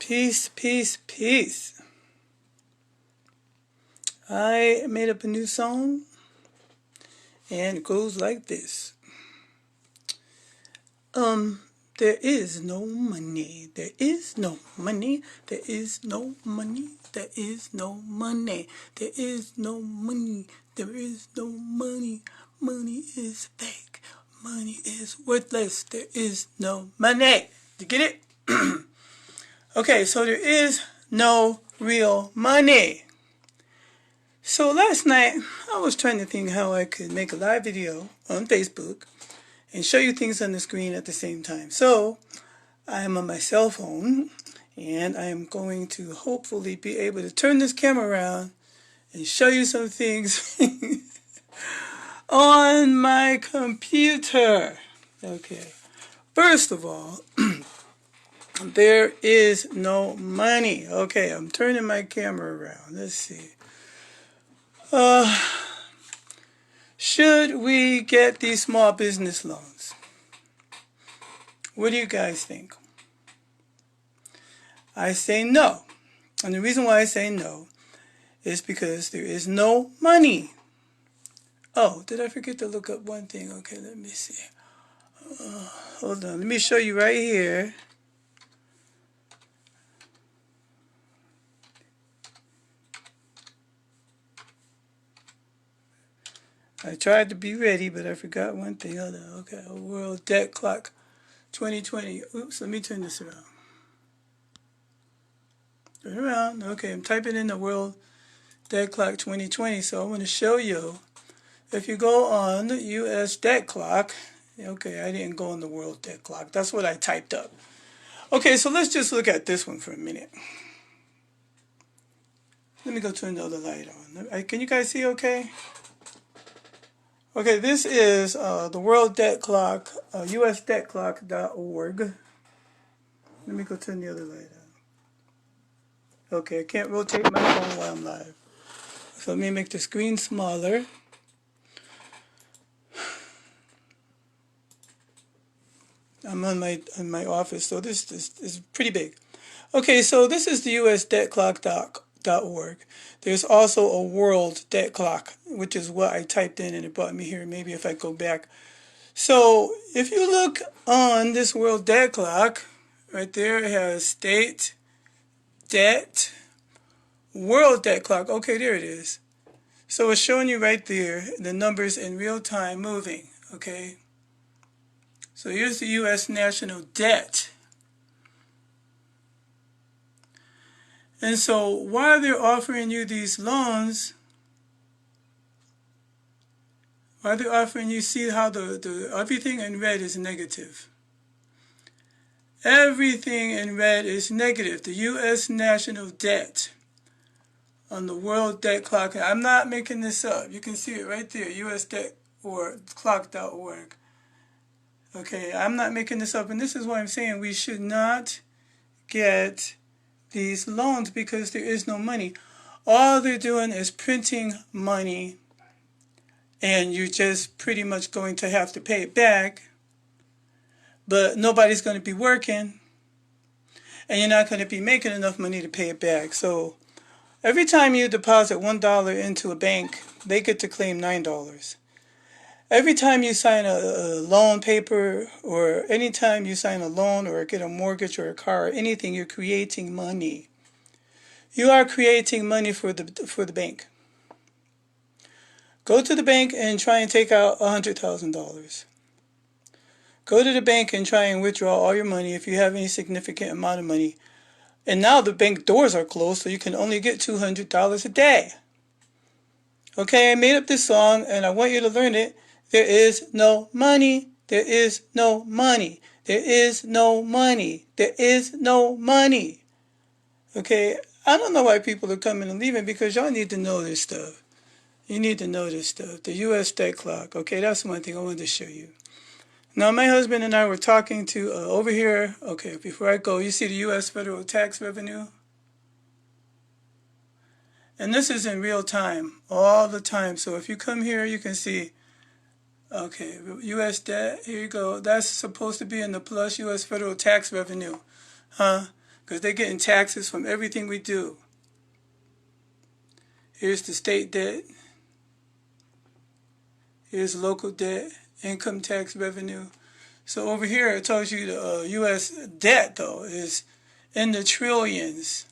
Peace, peace, peace. I made up a new song, and it goes like this. There is no money. There is no money. There is no money. There is no money. There is no money. There is no money. Money is fake. Money is worthless. There is no money. You get it? Okay, so there is no real money. So last night, I was trying to think how I could make a live video on Facebook and show you things on the screen at the same time. So I am on my cell phone, and I am going to hopefully be able to turn this camera around and show you some things on my computer. Okay, first of all, there is no money. Okay, I'm turning my camera around. Let's see. Should we get these small business loans? What do you guys think? I say no. And the reason why I say no is because there is no money. Oh, did I forget to look up one thing? Okay, let me see. Hold on. Let me show you right here. I tried to be ready, but I forgot one thing. Hold on. Okay, World Debt Clock 2020. Oops, let me turn this around. Turn around. Okay, I'm typing in the World Debt Clock 2020. So I want to show you. If you go on the U.S. Debt Clock, okay, I didn't go on the World Debt Clock. That's what I typed up. Okay, so let's just look at this one for a minute. Let me go turn the other light on. Can you guys see okay? Okay, this is the World Debt Clock, usdebtclock.org. Let me go turn the other light on. Okay, I can't rotate my phone while I'm live. So let me make the screen smaller. I'm on my office, so this is pretty big. Okay, so this is the usdebtclock.org. There's also a World Debt Clock, which is what I typed in, and it brought me here. Maybe if I go back. So if you look on this World Debt Clock, right there, it has state debt, World Debt Clock. Okay, there it is. So it's showing you right there the numbers in real time moving. Okay. So here's the U.S. national debt. And so while they're offering you these loans, while they're offering you, see how the everything in red is negative. Everything in red is negative. The U.S. national debt on the World Debt Clock. I'm not making this up. You can see it right there, usdebtclock.org. Okay, I'm not making this up. And this is why I'm saying we should not get these loans because there is no money. All they're doing is printing money, and you're just pretty much going to have to pay it back, but nobody's going to be working, and you're not going to be making enough money to pay it back. So every time you deposit $1 into a bank, they get to claim $9. Every time you sign a loan paper, or anytime you sign a loan or get a mortgage or a car or anything, you're creating money. You are creating money for the bank. Go to the bank and try and take out $100,000. Go to the bank and try and withdraw all your money if you have any significant amount of money. And now the bank doors are closed, so you can only get $200 a day. Okay, I made up this song, and I want you to learn it. There is no money. There is no money. There is no money. There is no money. Okay, I don't know why people are coming and leaving, because y'all need to know this stuff. You need to know this stuff. The U.S. Debt Clock. Okay, that's one thing I wanted to show you. Now, my husband and I were talking to over here. Okay, before I go, you see the U.S. federal tax revenue? And this is in real time, all the time. So if you come here, you can see, okay, U.S. debt, here you go. That's supposed to be in the plus U.S. federal tax revenue. because they're getting taxes from everything we do. Here's the state debt. Here's local debt, income tax revenue. So over here it tells you the U.S. debt, though, is in the trillions.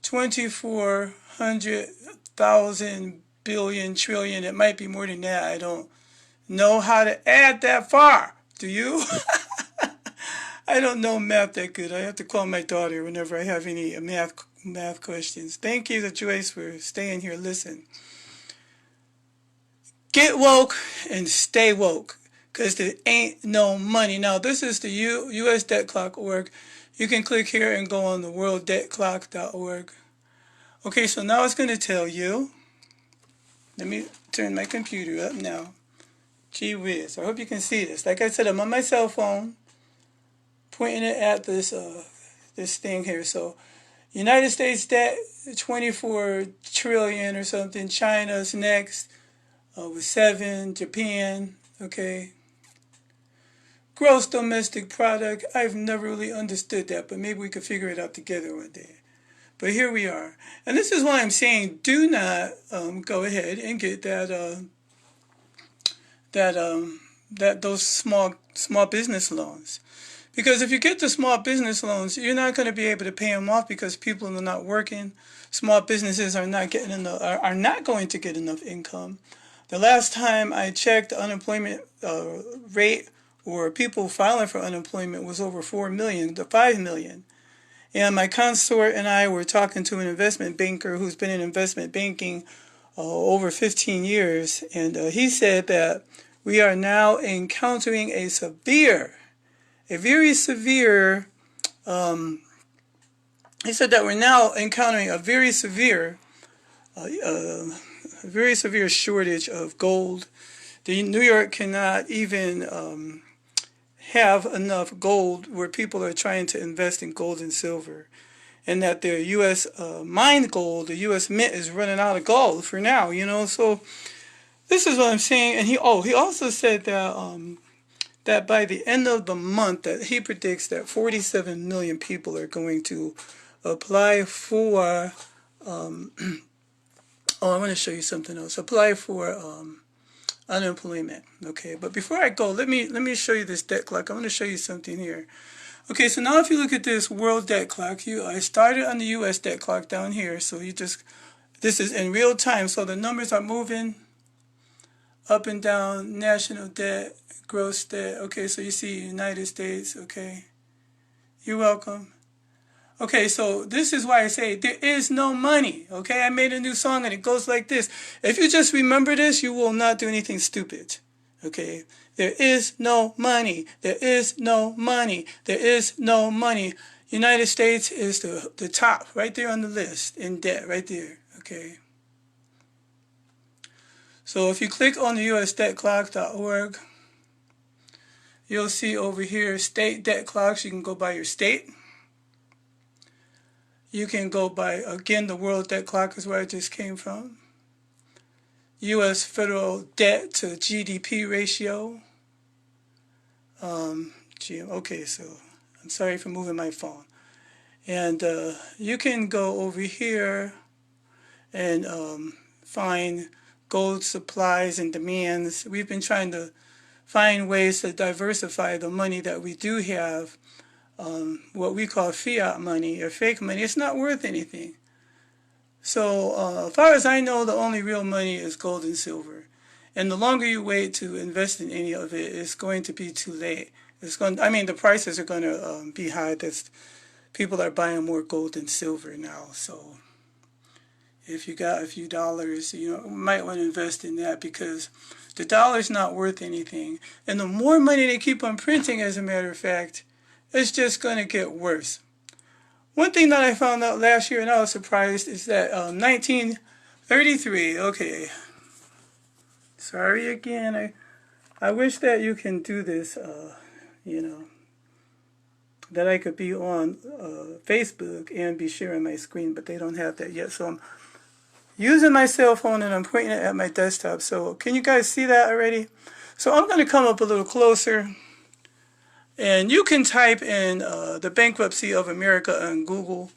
2,400,000 billion trillion. It might be more than that. I don't know how to add that far. Do you? I don't know math that good. I have to call my daughter whenever I have any math questions. Thank you to Joyce for staying here. Listen. Get woke and stay woke, because there ain't no money. Now, this is the U.S. Debt Clock.org. You can click here and go on the worlddebtclock.org. Okay, so now it's going to tell you. Let me turn my computer up now. Gee whiz. I hope you can see this. Like I said, I'm on my cell phone, pointing it at this thing here. So, United States debt, 24 trillion or something. China's next. With 7, Japan, okay. Gross domestic product, I've never really understood that, but maybe we could figure it out together one day. But here we are. And this is why I'm saying do not go ahead and get those small business loans. Because if you get the small business loans, you're not going to be able to pay them off because people are not working. Small businesses are not going to get enough income. The last time I checked, the unemployment rate or people filing for unemployment was over 4 million to 5 million. And my consort and I were talking to an investment banker who's been in investment banking over 15 years. And he said that we are now encountering he said that we're now encountering a very severe shortage of gold. The New York cannot even have enough gold where people are trying to invest in gold and silver. And that the U.S. Mined gold, the U.S. Mint is running out of gold for now, So this is what I'm saying. And he also said that that by the end of the month, that he predicts that 47 million people are going to apply for I want to show you something else. Apply for unemployment. Okay, but before I go, let me show you this debt clock. I want to show you something here. Okay, so now if you look at this world debt clock, I started on the U.S. debt clock down here. So this is in real time. So the numbers are moving up and down. National debt, gross debt. Okay, so you see United States. Okay, you're welcome. Okay, so this is why I say there is no money. Okay, I made a new song and it goes like this. If you just remember this, you will not do anything stupid. Okay, there is no money. There is no money. There is no money. United States is the top right there on the list in debt right there. Okay. So if you click on the USDebtClock.org, you'll see over here state debt clocks. You can go by your state. You can go by, again, the World Debt Clock is where I just came from. U.S. federal debt to GDP ratio. Okay, so I'm sorry for moving my phone. And you can go over here and find gold supplies and demands. We've been trying to find ways to diversify the money that we do have. What we call fiat money or fake money, it's not worth anything. So as far as I know, the only real money is gold and silver. And the longer you wait to invest in any of it, it's going to be too late. The prices are going to be high. People are buying more gold than silver now. So if you got a few dollars, you might want to invest in that because the dollar's not worth anything. And the more money they keep on printing, as a matter of fact, it's just going to get worse. One thing that I found out last year, and I was surprised, is that 1933, okay, sorry again, I wish that you can do this, that I could be on Facebook and be sharing my screen, but they don't have that yet. So I'm using my cell phone and I'm pointing it at my desktop. So can you guys see that already? So I'm going to come up a little closer. And you can type in the bankruptcy of America on Google,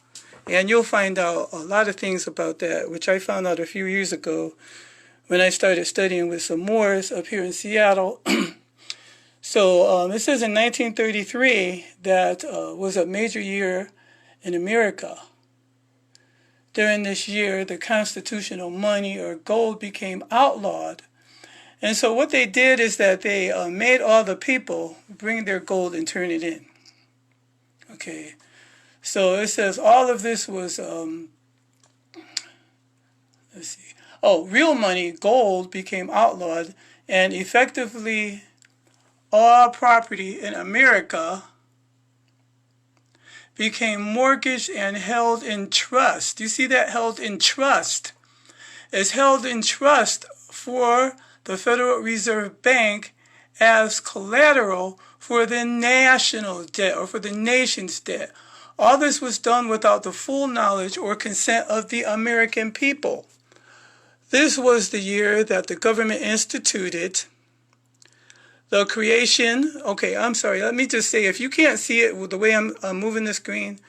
and you'll find out a lot of things about that, which I found out a few years ago when I started studying with some Moors up here in Seattle. So it says in 1933 that was a major year in America. During this year, the constitutional money or gold became outlawed. And so what they did is that they made all the people bring their gold and turn it in. Okay, so it says all of this was, let's see. Oh, real money, gold, became outlawed, and effectively all property in America became mortgaged and held in trust. You see that? Held in trust. It's held in trust for the Federal Reserve Bank as collateral for the national debt or for the nation's debt. All this was done without the full knowledge or consent of the American people. This was the year that the government instituted the creation. Okay, I'm sorry. Let me just say, if you can't see it with the way I'm moving the screen,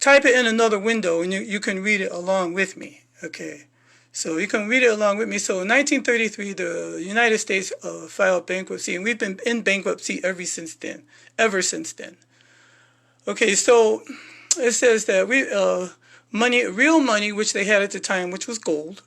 type it in another window and you can read it along with me. Okay. So you can read it along with me. So in 1933, the United States filed bankruptcy, and we've been in bankruptcy ever since then. Okay, so it says that real money, which they had at the time, which was gold,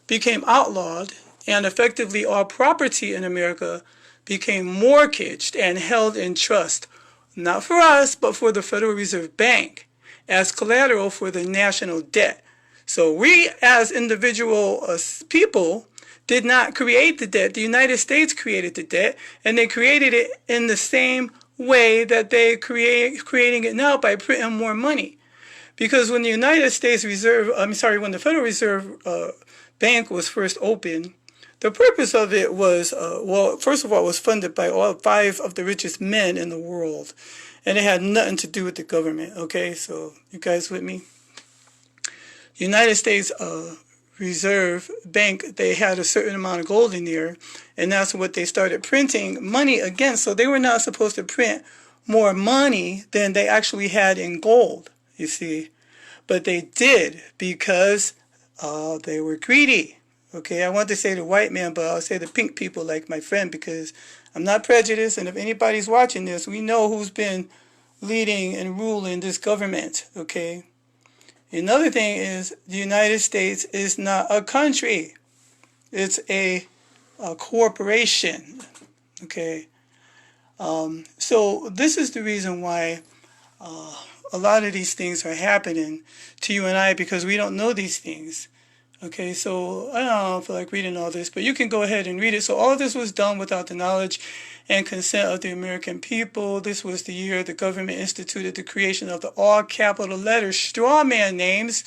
became outlawed, and effectively all property in America became mortgaged and held in trust, not for us, but for the Federal Reserve Bank, as collateral for the national debt. So we, as individual people, did not create the debt. The United States created the debt, and they created it in the same way that they creating it now by printing more money. Because when the when the Federal Reserve Bank was first opened, the purpose of it was, first of all, it was funded by all 5 of the richest men in the world, and it had nothing to do with the government. Okay, so you guys with me? United States Reserve Bank, they had a certain amount of gold in there, and that's what they started printing money against. So they were not supposed to print more money than they actually had in gold, you see. But they did because they were greedy. Okay, I want to say the white man, but I'll say the pink people like my friend, because I'm not prejudiced, and if anybody's watching this, we know who's been leading and ruling this government, okay? Another thing is the United States is not a country. It's a corporation, okay? So this is the reason why a lot of these things are happening to you and I, because we don't know these things. Okay, so I don't feel like reading all this, but you can go ahead and read it. So all of this was done without the knowledge and consent of the American people. This was the year the government instituted the creation of the all capital letters straw man names.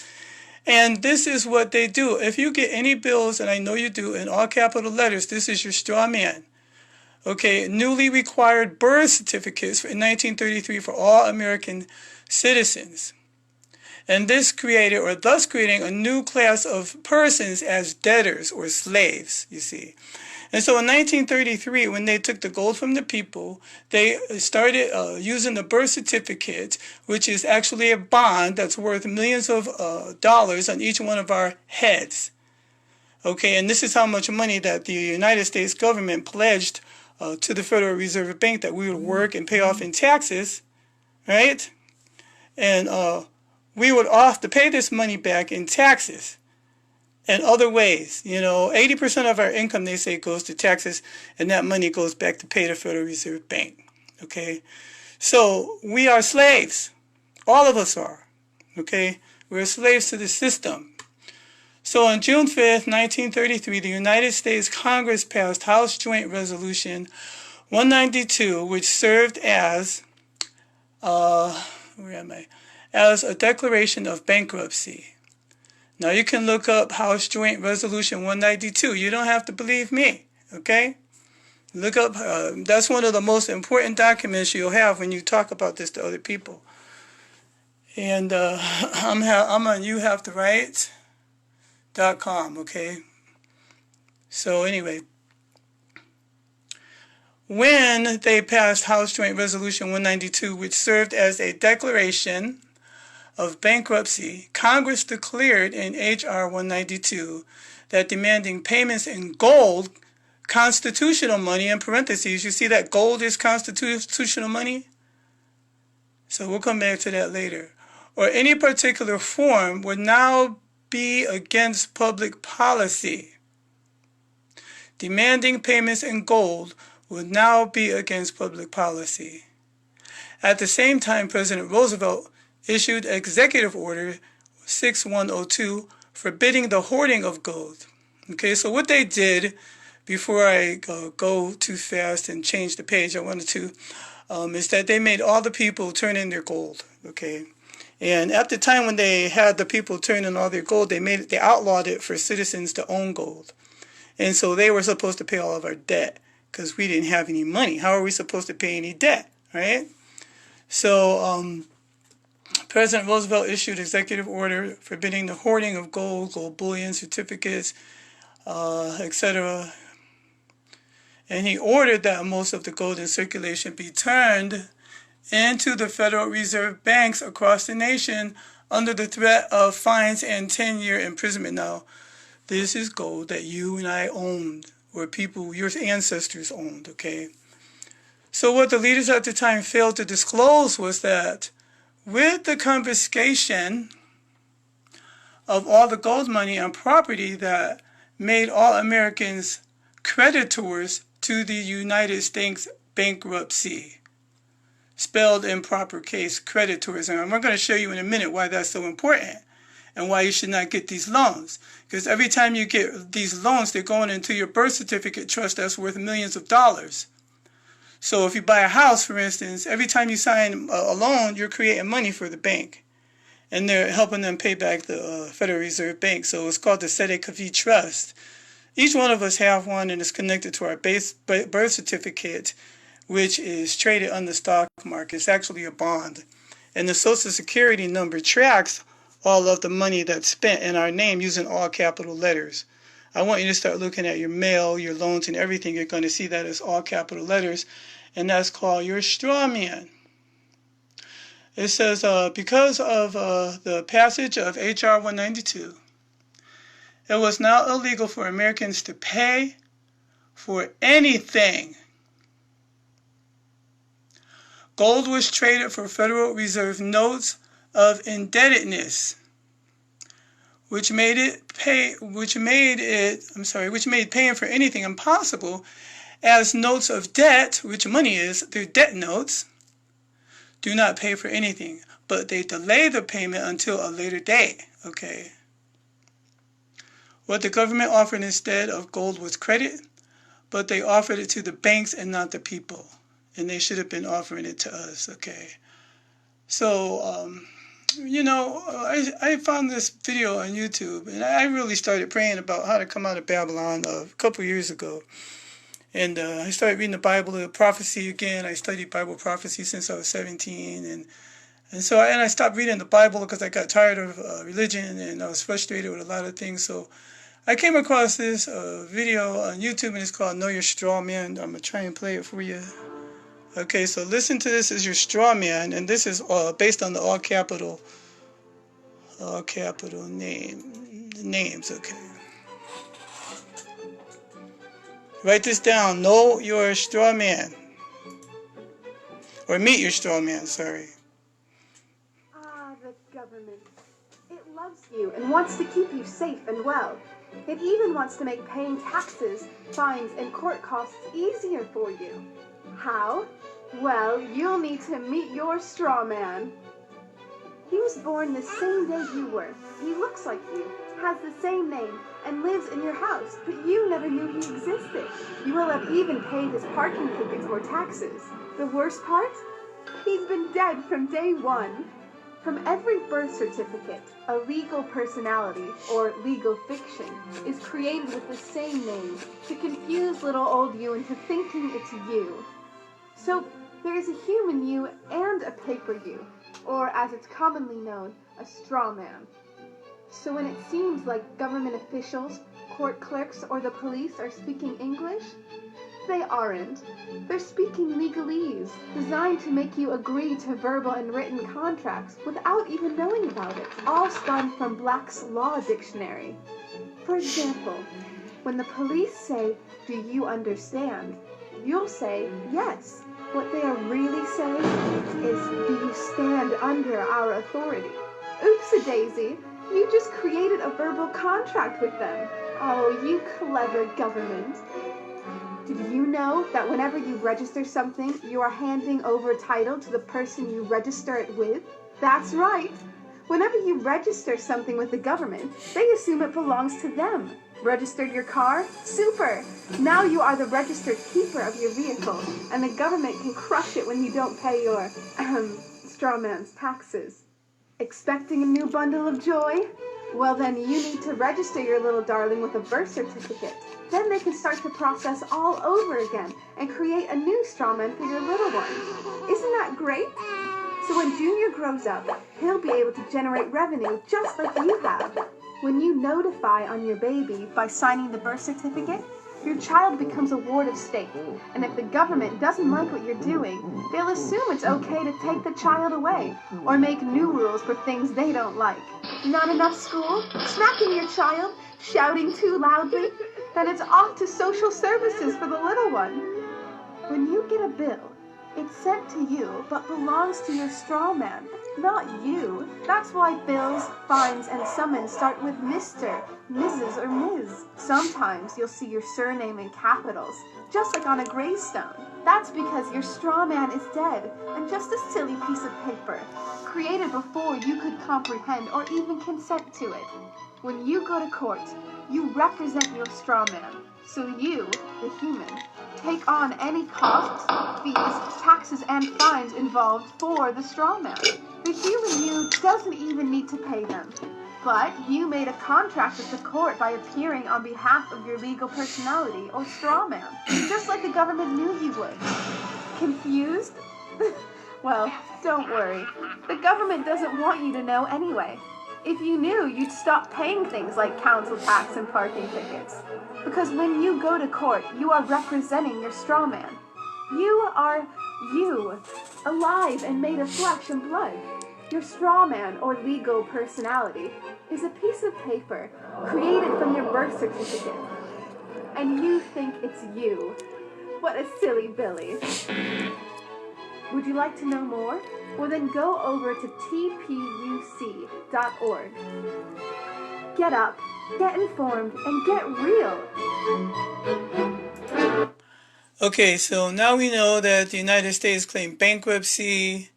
And this is what they do. If you get any bills, and I know you do, in all capital letters, this is your straw man. Okay, newly required birth certificates in 1933 for all American citizens. And thus creating a new class of persons as debtors or slaves, you see. And so in 1933, when they took the gold from the people, they started using the birth certificate, which is actually a bond that's worth millions of dollars on each one of our heads. Okay, and this is how much money that the United States government pledged to the Federal Reserve Bank that we would work and pay off in taxes, right? And we would have to pay this money back in taxes and other ways. 80% of our income, they say, goes to taxes, and that money goes back to pay the Federal Reserve Bank. Okay? So we are slaves. All of us are. Okay? We're slaves to the system. So on June 5th, 1933, the United States Congress passed House Joint Resolution 192, which served as, as a declaration of bankruptcy. Now you can look up House Joint Resolution 192. You don't have to believe me, okay? Look up, that's one of the most important documents you'll have when you talk about this to other people. And I'm on youhavetoWrite.com, okay? So anyway, when they passed House Joint Resolution 192, which served as a declaration of bankruptcy, Congress declared in H.R. 192 that demanding payments in gold, constitutional money, in parentheses, you see that gold is constitutional money? So we'll come back to that later. Or any particular form would now be against public policy. Demanding payments in gold would now be against public policy. At the same time, President Roosevelt issued Executive Order 6102 forbidding the hoarding of gold. Okay, so what they did, before I go too fast and change the page I wanted to, is that they made all the people turn in their gold. Okay, and at the time when they had the people turn in all their gold, they outlawed it for citizens to own gold. And so they were supposed to pay all of our debt because we didn't have any money. How are we supposed to pay any debt, right? So President Roosevelt issued executive order forbidding the hoarding of gold, gold bullion, certificates, etc. And he ordered that most of the gold in circulation be turned into the Federal Reserve banks across the nation under the threat of fines and 10-year imprisonment. Now, this is gold that you and I owned, or people, your ancestors owned, okay? So what the leaders at the time failed to disclose was that with the confiscation of all the gold money and property that made all Americans creditors to the United States bankruptcy, spelled in proper case, creditors. And I'm going to show you in a minute why that's so important and why you should not get these loans. Because every time you get these loans, they're going into your birth certificate trust that's worth millions of dollars. So if you buy a house, for instance, every time you sign a loan, you're creating money for the bank. And they're helping them pay back the Federal Reserve Bank. So it's called the Sede Cavi Trust. Each one of us have one, and it's connected to our birth certificate, which is traded on the stock market. It's actually a bond. And the Social Security number tracks all of the money that's spent in our name using all capital letters. I want you to start looking at your mail, your loans, and everything. You're going to see that as all capital letters, and that's called your straw man. It says, because of the passage of H.R. 192, it was now illegal for Americans to pay for anything. Gold was traded for Federal Reserve notes of indebtedness, which made paying for anything impossible, as notes of debt, which money is, they're debt notes, do not pay for anything, but they delay the payment until a later date, okay? What the government offered instead of gold was credit, but they offered it to the banks and not the people, and they should have been offering it to us, okay? So, I found this video on YouTube, and I really started praying about how to come out of Babylon a couple years ago. And I started reading the Bible, the prophecy again. I studied Bible prophecy since I was 17. And so I stopped reading the Bible because I got tired of religion, and I was frustrated with a lot of things. So I came across this video on YouTube, and it's called Know Your Straw Man. I'm going to try and play it for you. Okay, so listen to this as your straw man, and this is based on the all capital names, okay. Write this down. Know your straw man. Or meet your straw man, sorry. Ah, the government. It loves you and wants to keep you safe and well. It even wants to make paying taxes, fines, and court costs easier for you. How? Well, you'll need to meet your straw man. He was born the same day you were. He looks like you, has the same name, and lives in your house, but you never knew he existed. You will have even paid his parking tickets or taxes. The worst part? He's been dead from day one. From every birth certificate, a legal personality, or legal fiction, is created with the same name to confuse little old you into thinking it's you. So there is a human you and a paper you, or as it's commonly known, a straw man. So when it seems like government officials, court clerks, or the police are speaking English, They aren't. They're speaking legalese, designed to make you agree to verbal and written contracts without even knowing about it, all spun from Black's Law Dictionary. For example, when the police say, "Do you understand?" you'll say, "Yes." What they are really saying is, "Do you stand under our authority?" Oops-a-daisy, you just created a verbal contract with them. Oh, you clever government. Did you know that whenever you register something, you are handing over title to the person you register it with? That's right. Whenever you register something with the government, they assume it belongs to them. Registered your car? Super! Now you are the registered keeper of your vehicle, and the government can crush it when you don't pay your, straw man's taxes. Expecting a new bundle of joy? Well then you need to register your little darling with a birth certificate. Then they can start the process all over again and create a new straw man for your little one. Isn't that great? So when Junior grows up, he'll be able to generate revenue just like you have. When you notify on your baby by signing the birth certificate, your child becomes a ward of state. And if the government doesn't like what you're doing, they'll assume it's okay to take the child away or make new rules for things they don't like. Not enough school? Smacking your child? Shouting too loudly? Then it's off to social services for the little one. When you get a bill, it's sent to you, but belongs to your straw man, not you. That's why bills, fines, and summons start with Mr., Mrs., or Ms. Sometimes you'll see your surname in capitals, just like on a gravestone. That's because your straw man is dead, and just a silly piece of paper, created before you could comprehend or even consent to it. When you go to court, you represent your straw man. So you, the human, take on any costs, fees, taxes, and fines involved for the straw man. The human you doesn't even need to pay them. But you made a contract with the court by appearing on behalf of your legal personality or straw man, just like the government knew you would. Confused? Well, don't worry. The government doesn't want you to know anyway. If you knew, you'd stop paying things like council tax and parking tickets. Because when you go to court, you are representing your straw man. You are you, alive and made of flesh and blood. Your straw man, or legal personality, is a piece of paper created from your birth certificate. And you think it's you. What a silly Billy. Would you like to know more? Well then go over to tpuc.org. Get up, get informed, and get real. Okay, so now we know that the United States claimed bankruptcy,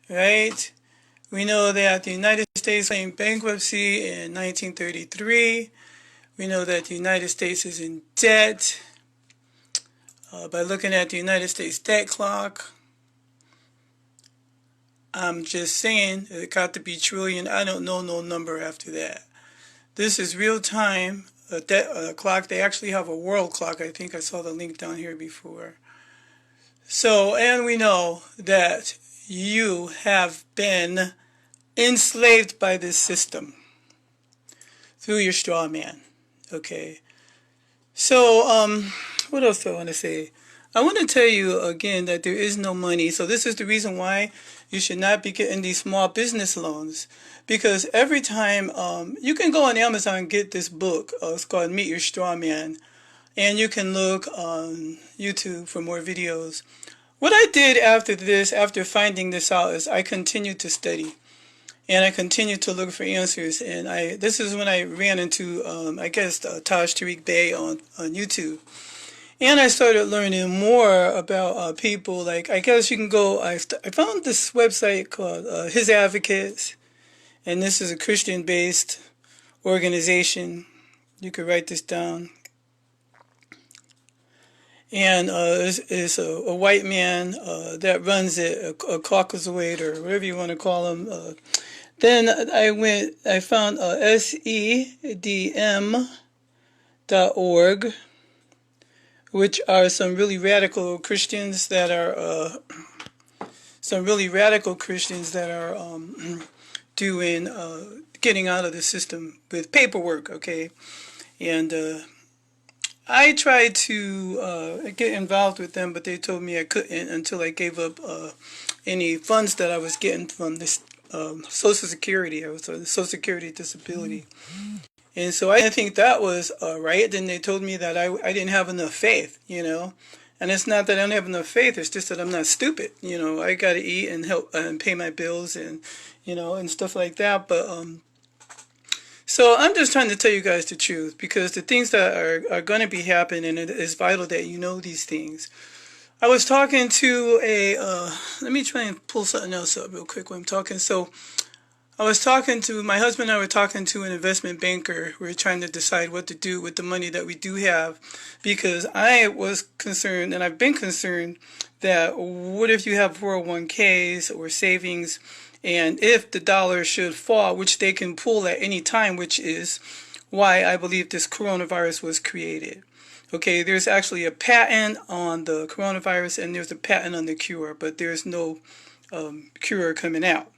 right? We know that the United States claimed bankruptcy in 1933. We know that the United States is in debt by looking at the United States debt clock. I'm just saying it got to be trillion. I don't know no number after that. This is real time. A clock. They actually have a world clock. I think I saw the link down here before. So, and we know that you have been enslaved by this system through your straw man. Okay. So, what else do I want to say? I want to tell you again that there is no money. So this is the reason why you should not be getting these small business loans. Because every time, you can go on Amazon and get this book. It's called Meet Your Straw Man. And you can look on YouTube for more videos. What I did after this, after finding this out, is I continued to study. And I continued to look for answers. And this is when I ran into, Taj Tariq Bey on YouTube. And I started learning more about people. Like, I guess you can go, I found this website called His Advocates. And this is a Christian-based organization. You could write this down. And it's a white man that runs it, a Caucasoid or whatever you want to call him. Then I found sedm.org, which are some really radical Christians that are doing getting out of the system with paperwork, okay? And I tried to get involved with them, but they told me I couldn't until I gave up any funds that I was getting from this Social Security. I was on Social Security disability. And so I didn't think that was right. Then they told me that I didn't have enough faith, you know. And it's not that I don't have enough faith. It's just that I'm not stupid. You know, I got to eat and help and pay my bills and, you know, and stuff like that. But so I'm just trying to tell you guys the truth because the things that are going to be happening, and it is vital that you know these things. I was talking to let me try and pull something else up real quick when I'm talking. So I was talking to, my husband and I were talking to an investment banker. We were trying to decide what to do with the money that we do have because I was concerned, and I've been concerned, that what if you have 401ks or savings, and if the dollar should fall, which they can pull at any time, which is why I believe this coronavirus was created. Okay, there's actually a patent on the coronavirus and there's a patent on the cure, but there's no cure coming out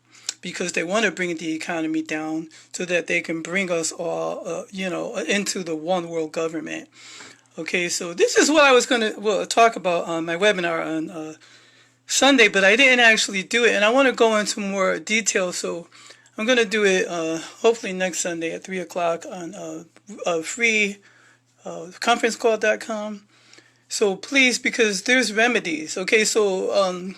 because they want to bring the economy down so that they can bring us all, into the one world government. Okay, so this is what I was going to talk about on my webinar on Sunday, but I didn't actually do it, and I want to go into more detail, so I'm going to do it hopefully next Sunday at 3 o'clock on free conferencecall.com. So please, because there's remedies. Okay, so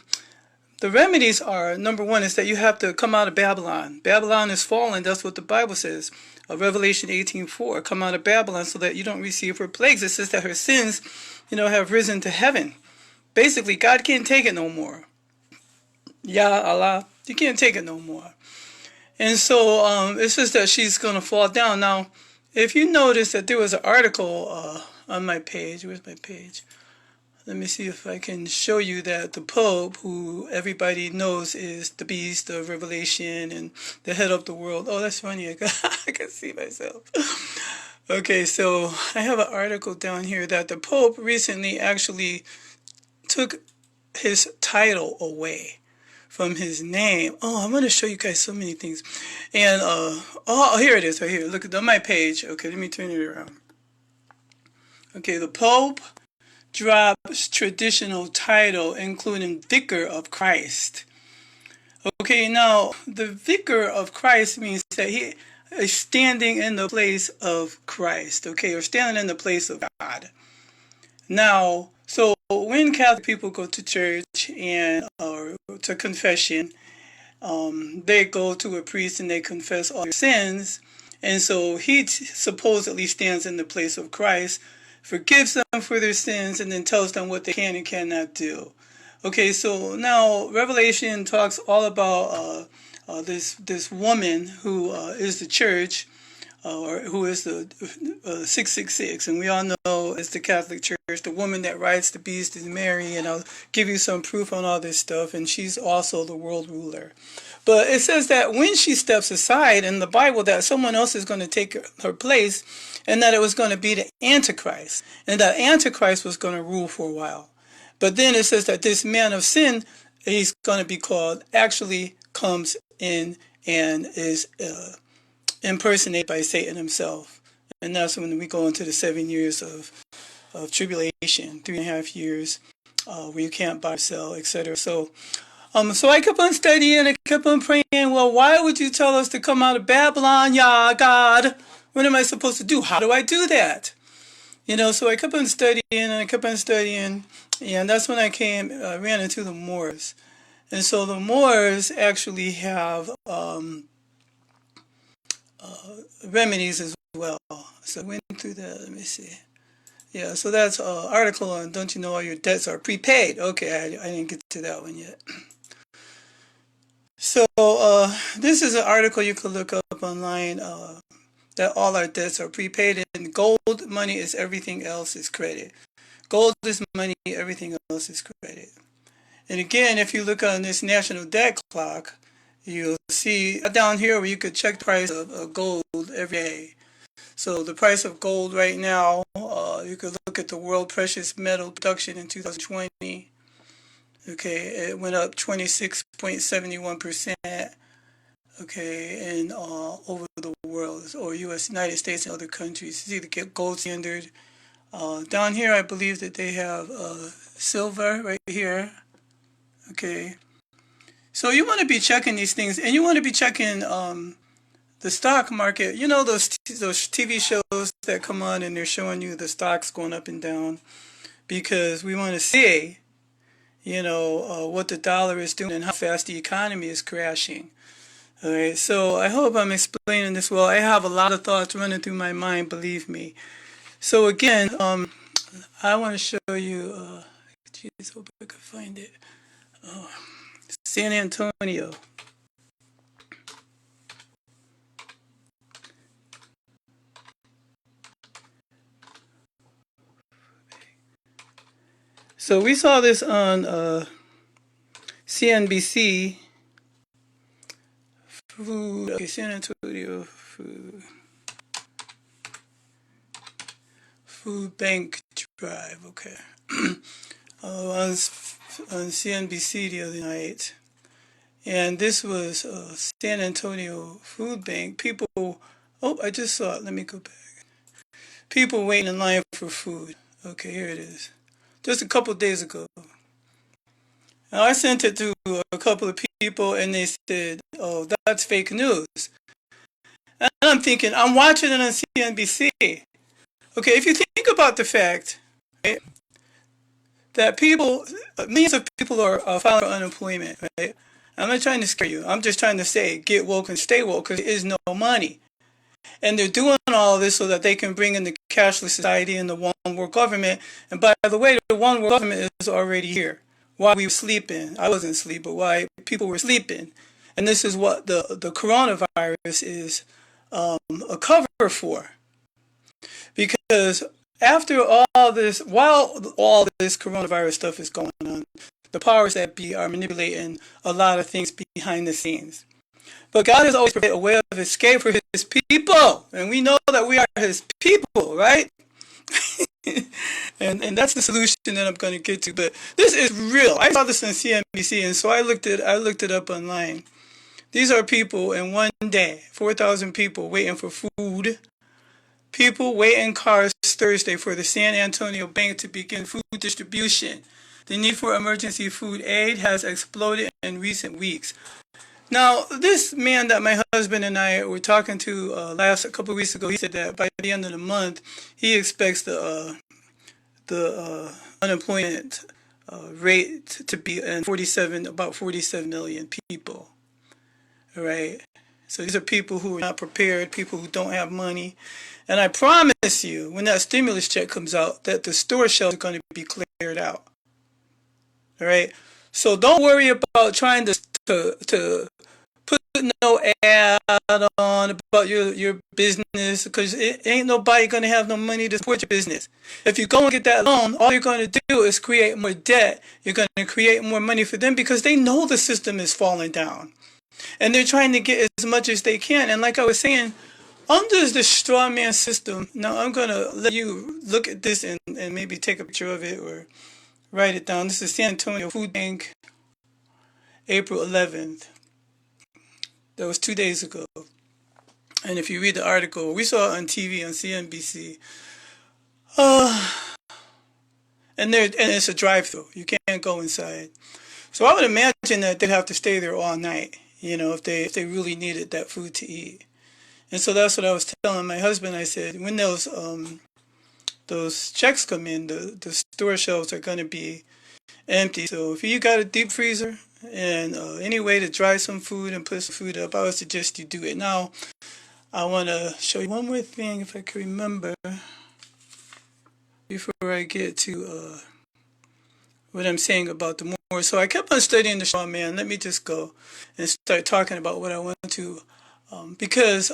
the remedies are, number one, is that you have to come out of Babylon. Babylon is fallen. That's what the Bible says. Revelation 18:4. Come out of Babylon so that you don't receive her plagues. It says that her sins, have risen to heaven. Basically, God can't take it no more. Ya Allah, you can't take it no more. And so it says that she's going to fall down. Now, if you notice that there was an article on my page. Where's my page? Let me see if I can show you that the Pope, who everybody knows is the beast of Revelation and the head of the world. Oh, that's funny. I can see myself. Okay, so I have an article down here that the Pope recently actually took his title away from his name. Oh, I'm going to show you guys so many things. And, here it is right here. Look at my page. Okay, let me turn it around. Okay, the Pope drops traditional title, including Vicar of Christ. Okay, now, the Vicar of Christ means that he is standing in the place of Christ, okay, or standing in the place of God. Now, so when Catholic people go to church or to confession, they go to a priest and they confess all their sins. And so he supposedly stands in the place of Christ, forgives them for their sins, and then tells them what they can and cannot do. Okay, so now Revelation talks all about this woman who is the church, or who is the 666, and we all know it's the Catholic Church. The woman that rides the beast is Mary, and I'll give you some proof on all this stuff, and she's also the world ruler. But it says that when she steps aside in the Bible, that someone else is going to take her place, and that it was going to be the Antichrist, and that Antichrist was going to rule for a while. But then it says that this man of sin, he's going to be called, actually comes in and is impersonated by Satan himself. And that's when we go into the 7 years of tribulation, 3.5 years, where you can't buy or sell, etc. So I kept on studying, I kept on praying, well, why would you tell us to come out of Babylon, Yah, God? What am I supposed to do? How do I do that? So I kept on studying, and I kept on studying, and that's when I ran into the Moors. And so the Moors actually have remedies as well. So I went through that. Let me see. Yeah, so that's an article on Don't You Know All Your Debts Are Prepaid? Okay, I didn't get to that one yet. So this is an article you could look up online, that all our debts are prepaid, and gold money is everything else is credit. Gold is money, everything else is credit. And again, if you look on this national debt clock, you'll see down here where you could check the price of gold every day. So the price of gold right now, you could look at the world precious metal production in 2020. Okay, it went up 26.71%. Okay, and over the world, or U.S., United States, and other countries. See the gold standard. Down here, I believe that they have silver right here. Okay. So you want to be checking these things, and you want to be checking the stock market. You know those TV shows that come on and they're showing you the stocks going up and down because we want to see, what the dollar is doing and how fast the economy is crashing. All right. So I hope I'm explaining this well. I have a lot of thoughts running through my mind. Believe me. So again, I want to show you. Jeez, hope I could find it. Oh, San Antonio. So we saw this on CNBC. Food. Okay, San Antonio food bank drive. Okay. On CNBC the other night, and this was San Antonio Food Bank. People. Oh, I just saw it. Let me go back. People waiting in line for food. Okay, here it is. Just a couple of days ago. Now, I sent it to a couple of people, and they said, "Oh, that's fake news." And I'm thinking, I'm watching it on CNBC. Okay, if you think about the fact, right, that millions of people are filing for unemployment, right? I'm not trying to scare you. I'm just trying to say, get woke and stay woke, because there is no money. And they're doing all of this so that they can bring in the cashless society and the one world government. And by the way, the one world government is already here. While we were sleeping, I wasn't asleep, but while people were sleeping. And this is what the coronavirus is a cover for. Because after all this, while all this coronavirus stuff is going on, the powers that be are manipulating a lot of things behind the scenes. But God has always provided a way of escape for his people. And we know that we are his people, right? and that's the solution that I'm going to get to. But this is real. I saw this on CNBC, and so I looked it up online. These are people in one day, 4,000 people waiting for food. People wait in cars Thursday for the San Antonio Bank to begin food distribution. The need for emergency food aid has exploded in recent weeks. Now, this man that my husband and I were talking to a couple of weeks ago, he said that by the end of the month, he expects the unemployment rate to be in about 47 million people. All right. So these are people who are not prepared, people who don't have money. And I promise you, when that stimulus check comes out, that the store shelves are going to be cleared out. All right. So don't worry about trying to put no ad on about your business, because it ain't nobody going to have no money to support your business. If you go and get that loan, all you're going to do is create more debt. You're going to create more money for them because they know the system is falling down. And they're trying to get as much as they can. And like I was saying, under the straw man system, now I'm going to let you look at this and maybe take a picture of it or write it down. This is San Antonio Food Bank, April 11th. That was 2 days ago. And if you read the article, we saw it on TV on CNBC. And it's a drive-through. You can't go inside. So I would imagine that they'd have to stay there all night, if they really needed that food to eat. And so that's what I was telling my husband. I said, when those checks come in, the store shelves are going to be empty. So if you got a deep freezer and any way to dry some food and put some food up, I would suggest you do it. Now, I want to show you one more thing, if I can remember, before I get to what I'm saying about the Moors. So I kept on studying the straw man. Let me just go and start talking about what I want to, because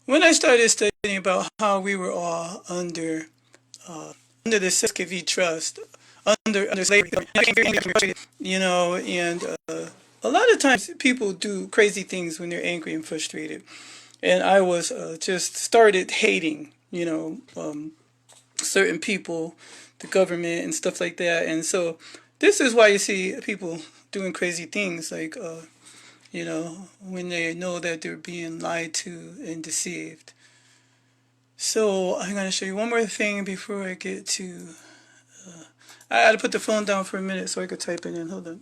when I started studying about how we were all under the Siskiyou Trust, under slavery, and a lot of times people do crazy things when they're angry and frustrated. And I was just started hating, certain people, the government and stuff like that. And so this is why you see people doing crazy things like, when they know that they're being lied to and deceived. So I'm going to show you one more thing before I get to... I had to put the phone down for a minute so I could type it in. Hold on.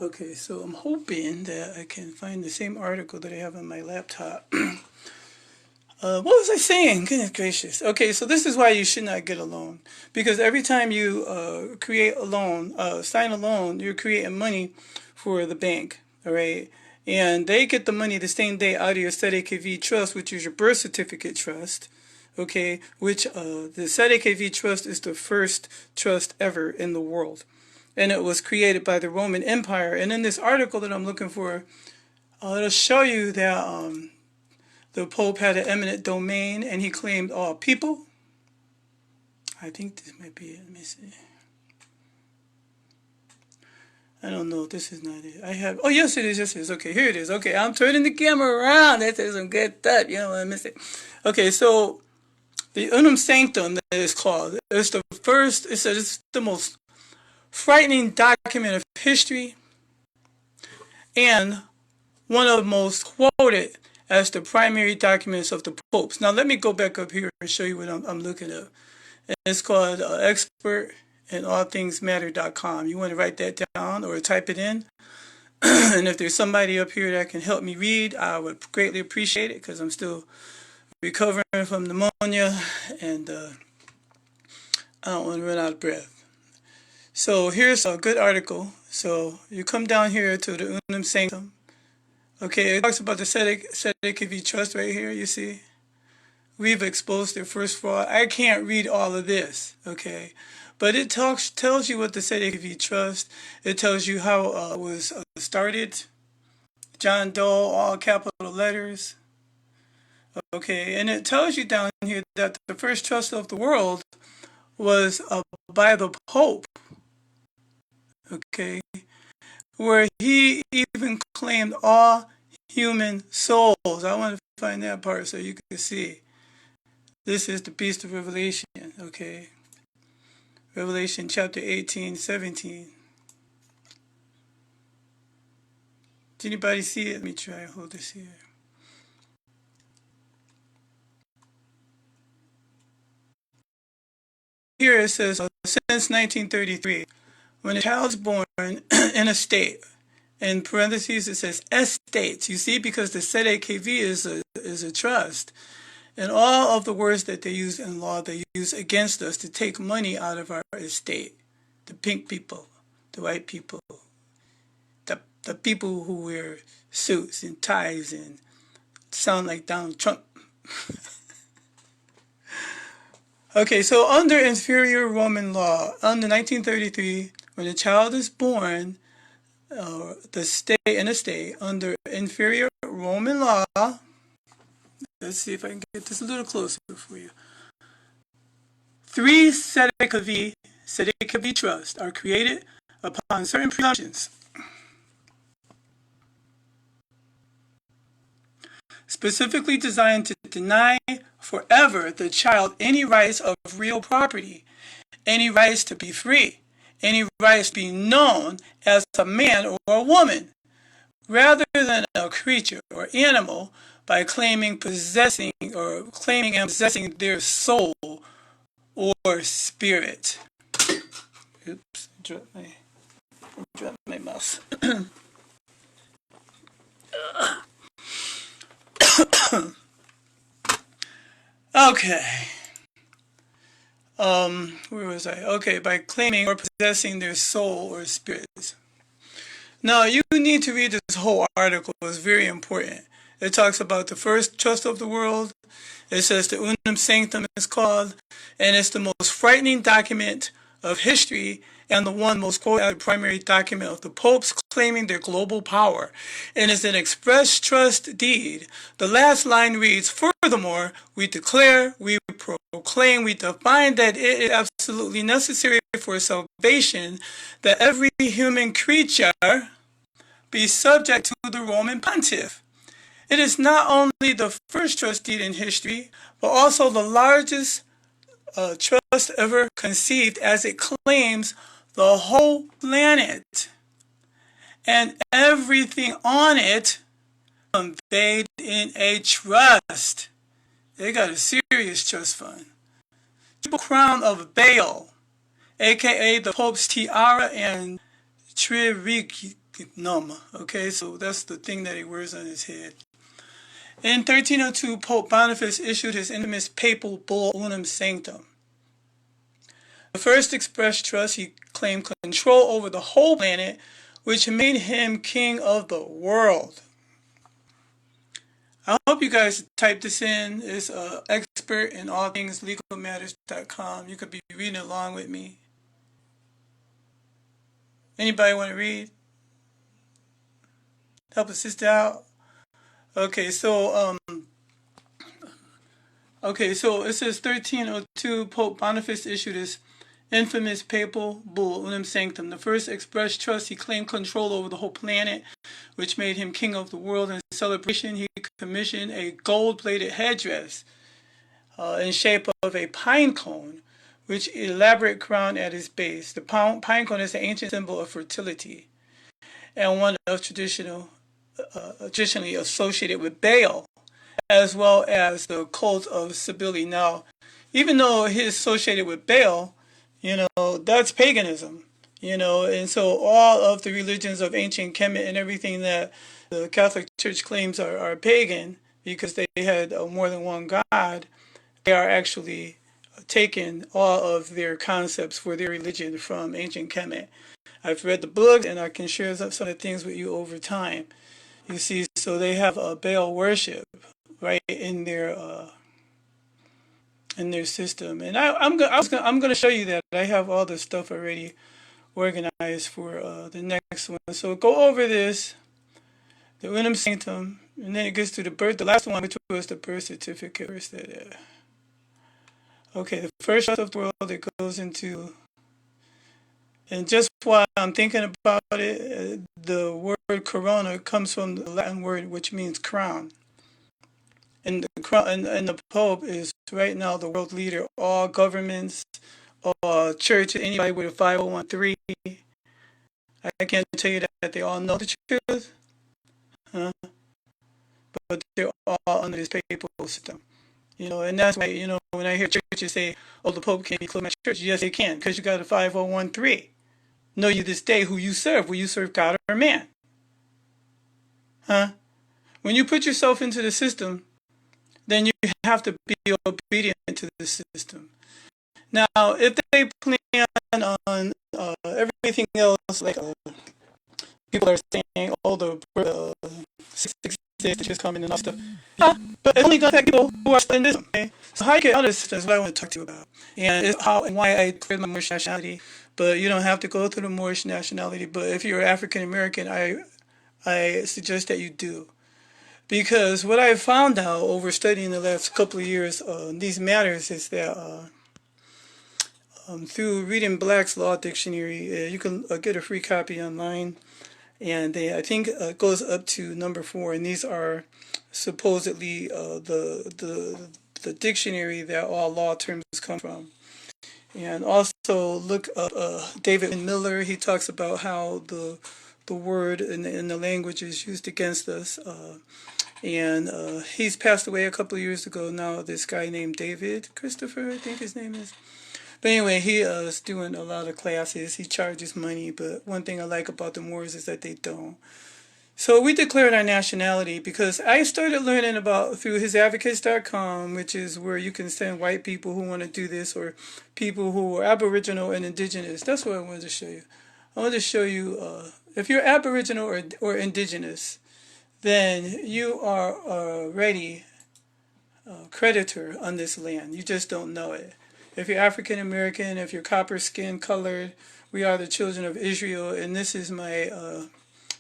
Okay, so I'm hoping that I can find the same article that I have on my laptop. What was I saying? Goodness gracious. Okay, so this is why you should not get a loan. Because every time you create a loan, sign a loan, you're creating money for the bank, all right? And they get the money the same day out of your SEDEKV trust, which is your birth certificate trust, okay? Which the SEDEKV trust is the first trust ever in the world. And it was created by the Roman Empire. And in this article that I'm looking for, it'll show you that the Pope had an eminent domain and he claimed all people. I think this might be it. Let me see. I don't know. This is not it. I have... Oh, yes, it is. Yes, it is. Okay, here it is. Okay, I'm turning the camera around. That is some good stuff. You don't want to miss it. Okay, so the Unum Sanctum, that is called, it's the first... It's the most frightening document of history and one of the most quoted as the primary documents of the popes. Now let me go back up here and show you what I'm looking at. And it's called expert in allthingsmatter.com. You want to write that down or type it in. And if there's somebody up here that can help me read, I would greatly appreciate it because I'm still recovering from pneumonia and I don't want to run out of breath. So here's a good article. So you come down here to the Unum Sanctum. Okay, it talks about the SEDEKV trust right here, you see. We've exposed their first fraud. I can't read all of this, okay. But it tells you what the SEDEKV trust, it tells you how it was started. John Doe, all capital letters. Okay, and it tells you down here that the first trust of the world was by the Pope. Okay, where he even claimed all human souls. I want to find that part so you can see. This is the beast of Revelation, okay? Revelation chapter 18, 17. Did anybody see it? Let me try and hold this here. Here it says, since 1933, when a child is born in a state, in parentheses it says estates, you see, because the SEDEKV is a trust. And all of the words that they use in law, they use against us to take money out of our estate. The pink people, the white people, the people who wear suits and ties and sound like Donald Trump. Okay, so under inferior Roman law, under 1933, when a child is born, the state in a state under inferior Roman law, let's see if I can get this a little closer for you. 3 SEDEKV trusts are created upon certain presumptions, specifically designed to deny forever the child any rights of real property, any rights to be free, any rights to be known as a man or a woman, rather than a creature or animal, by claiming and possessing their soul or spirit. Oops, dropped my mouse. Okay. Where was I? Okay, by claiming or possessing their soul or spirits. Now, you need to read this whole article. It's very important. It talks about the first trust of the world. It says the Unum Sanctum is called, and it's the most frightening document of history and the one most quoted primary document of the popes claiming their global power. And it's an express trust deed. The last line reads, furthermore, we declare, we proclaim, we define that it is absolutely necessary for salvation that every human creature be subject to the Roman pontiff, It is not only the first trust deed in history, but also the largest trust ever conceived, as it claims the whole planet and everything on it conveyed in a trust. They got a serious trust fund. Triple crown of Baal, aka the Pope's tiara and trirignum. Okay, so that's the thing that he wears on his head. In 1302, Pope Boniface issued his infamous papal bull Unum Sanctum. The first express trust, he claimed control over the whole planet, which made him king of the world. I hope you guys type this in. It's an expert in all things legalmatters.com. You could be reading along with me. Anybody want to read? Help a sister out? Okay, so it says 1302, Pope Boniface issued his infamous papal bull Unum Sanctum, the first express trust. He claimed control over the whole planet, which made him king of the world. In celebration, he commissioned a gold-plated headdress in shape of a pine cone, which elaborate crown at its base. The pine cone is an ancient symbol of fertility and one of traditionally associated with Baal, as well as the cult of instability. Now, even though he's associated with Baal, that's paganism, and so all of the religions of ancient Kemet and everything that the Catholic Church claims are pagan because they had more than one God, they are actually taking all of their concepts for their religion from ancient Kemet. I've read the books and I can share some of the things with you over time. You see, so they have a Baal worship right in their system, and I'm going to show you that I have all the stuff already organized for the next one. So go over this, the Unum Sanctum, and then it gets to the last one, which was the birth certificate. Where's that at? Okay, the first trust of the world, it goes into, and just while I'm thinking about it, the word corona comes from the Latin word which means crown. And the Pope is right now the world leader. All governments, all churches, anybody with a 501(c)(3), I can't tell you that they all know the truth, but they're all under this papal system. And that's why, when I hear churches say, oh, the Pope can't be close to my church, yes, they can, because you got a 501(c)(3). Know you this day who you serve. Will you serve God or man? When you put yourself into the system, then you have to be obedient to the system. Now, if they plan on everything else, like people are saying, oh, the 666 just coming and all stuff. Yeah, but it's only going to affect people who are in this. Okay? So how you get out of this is what I want to talk to you about. And it's how and why I declared my Moorish nationality. But you don't have to go through the Moorish nationality. But if you're African American, I suggest that you do. Because what I found out over studying the last couple of years these matters is that through reading Black's Law Dictionary, you can get a free copy online. And I think it goes up to number 4. And these are supposedly the dictionary that all law terms come from. And also look up David Miller. He talks about how the word in the language is used against us. And he's passed away a couple of years ago now, this guy named David Christopher, I think his name is. But anyway, he is doing a lot of classes. He charges money, but one thing I like about the Moors is that they don't. So we declared our nationality because I started learning about through hisadvocates.com, which is where you can send white people who want to do this or people who are Aboriginal and Indigenous. That's what I wanted to show you. I wanted to show you if you're Aboriginal or Indigenous, then you are already a creditor on this land. You just don't know it. If you're African American, if you're copper skin colored, we are the children of Israel. And this is my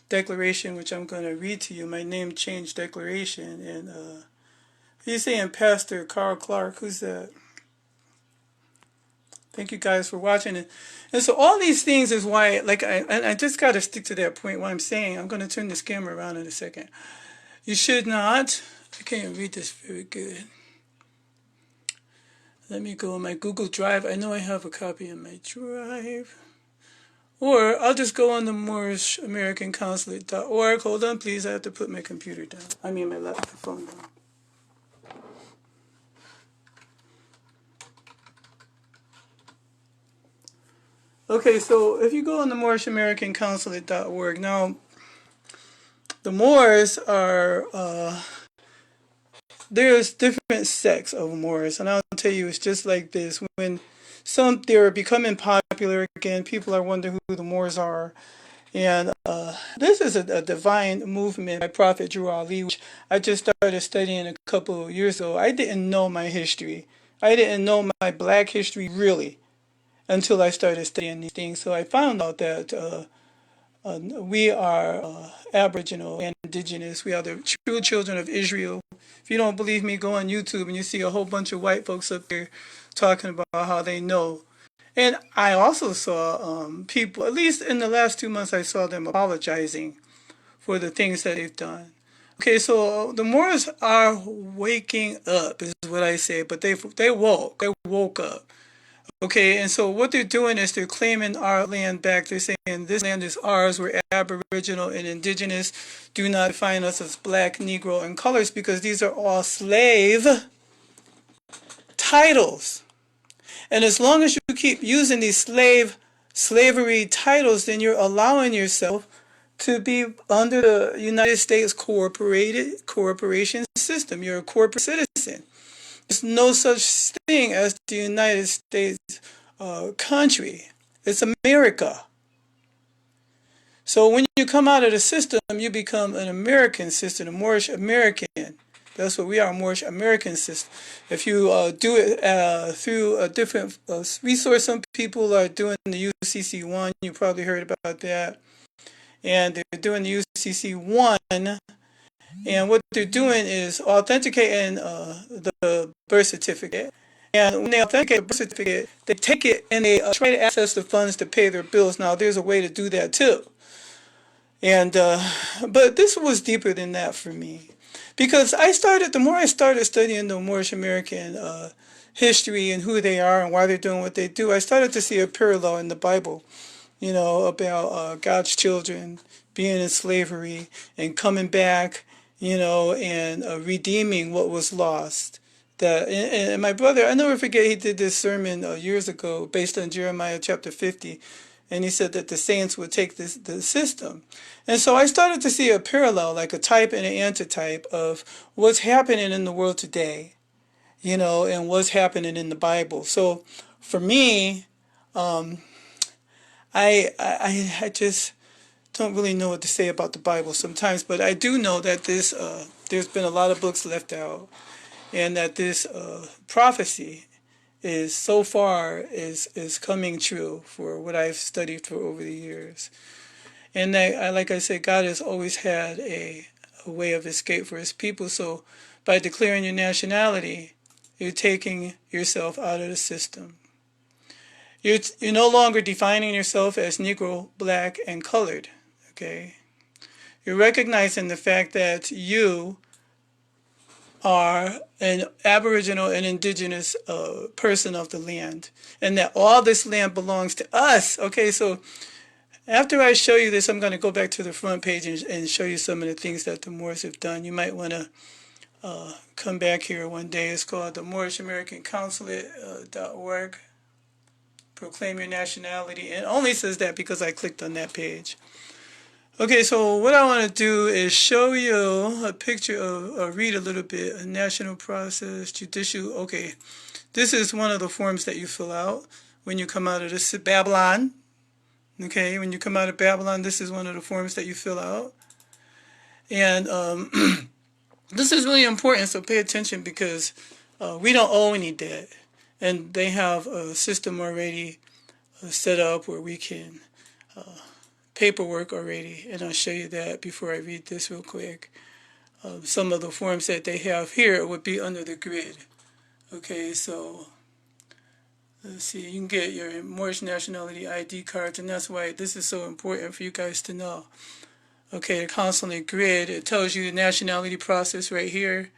declaration, which I'm going to read to you, my name change declaration. And he's saying Pastor Carl Clark. Who's that? Thank you guys for watching. And so all these things is why, I just got to stick to that point. What I'm saying, I'm going to turn this camera around in a second. You should not. I can't read this very good. Let me go on my Google Drive. I know I have a copy in my drive. Or I'll just go on the Moorish American Consulate.org. Hold on, please. I have to put my computer down. I mean, my laptop phone down. Okay, so if you go on the Moorish American Consulate.org, now the Moors are, there's different sects of Moors, and I'll tell you, it's just like this. When they're becoming popular again, people are wondering who the Moors are. And this is a divine movement by Prophet Drew Ali, which I just started studying a couple of years ago. I didn't know my history. I didn't know my black history really until I started studying these things. So I found out that we are Aboriginal and Indigenous. We are the true children of Israel. If you don't believe me, go on YouTube and you see a whole bunch of white folks up there talking about how they know. And I also saw people, at least in the last 2 months, I saw them apologizing for the things that they've done. Okay, so the Moors are waking up, is what I say, but they woke up. Okay, and so what they're doing is they're claiming our land back. They're saying this land is ours. We're Aboriginal and Indigenous. Do not define us as black, Negro, and colors because these are all slave titles. And as long as you keep using these slavery titles, then you're allowing yourself to be under the United States corporation system. You're a corporate citizen. There's no such thing as the United States country. It's America. So when you come out of the system, you become an American citizen, a Moorish American. That's what we are, a Moorish American system. If you do it through a different resource, some people are doing the UCC1. You probably heard about that. And they're doing the UCC1. And what they're doing is authenticating the birth certificate. And when they authenticate the birth certificate, they take it and they try to access the funds to pay their bills. Now, there's a way to do that too. And but this was deeper than that for me. Because the more I started studying the Moorish American history and who they are and why they're doing what they do, I started to see a parallel in the Bible, about God's children being in slavery and coming back, and redeeming what was lost. And my brother, I never forget, he did this sermon years ago based on Jeremiah chapter 50. And he said that the saints would take the system. And so I started to see a parallel, like a type and an antitype of what's happening in the world today, and what's happening in the Bible. So for me, I just don't really know what to say about the Bible sometimes, but I do know that there's been a lot of books left out, and that this prophecy is so far is coming true for what I've studied for over the years. And like I said, God has always had a way of escape for his people. So by declaring your nationality, you're taking yourself out of the system. You're no longer defining yourself as Negro, black, and colored. Okay? You're recognizing the fact that you are an Aboriginal and Indigenous person of the land, and that all this land belongs to us. Okay, so after I show you this, I'm going to go back to the front page and show you some of the things that the Moors have done. You might want to come back here one day. It's called the Moorish American Consulate.org. Proclaim your nationality. It only says that because I clicked on that page. Okay, so what I want to do is show you a picture of, read a little bit, a national process, judicial. Okay, this is one of the forms that you fill out when you come out of this Babylon. Okay, when you come out of Babylon, this is one of the forms that you fill out. And this is really important, so pay attention because we don't owe any debt. And they have a system already set up where we can paperwork already, and I'll show you that before I read this real quick. Some of the forms that they have here would be under the grid. Okay, so let's see, you can get your Moorish nationality ID cards, and that's why this is so important for you guys to know. Okay, the consular grid, it tells you the nationality process right here.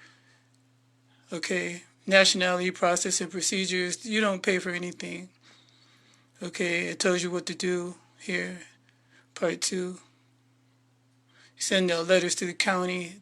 Okay, nationality process and procedures. You don't pay for anything. Okay, it tells you what to do here. Part 2. You send out letters to the county.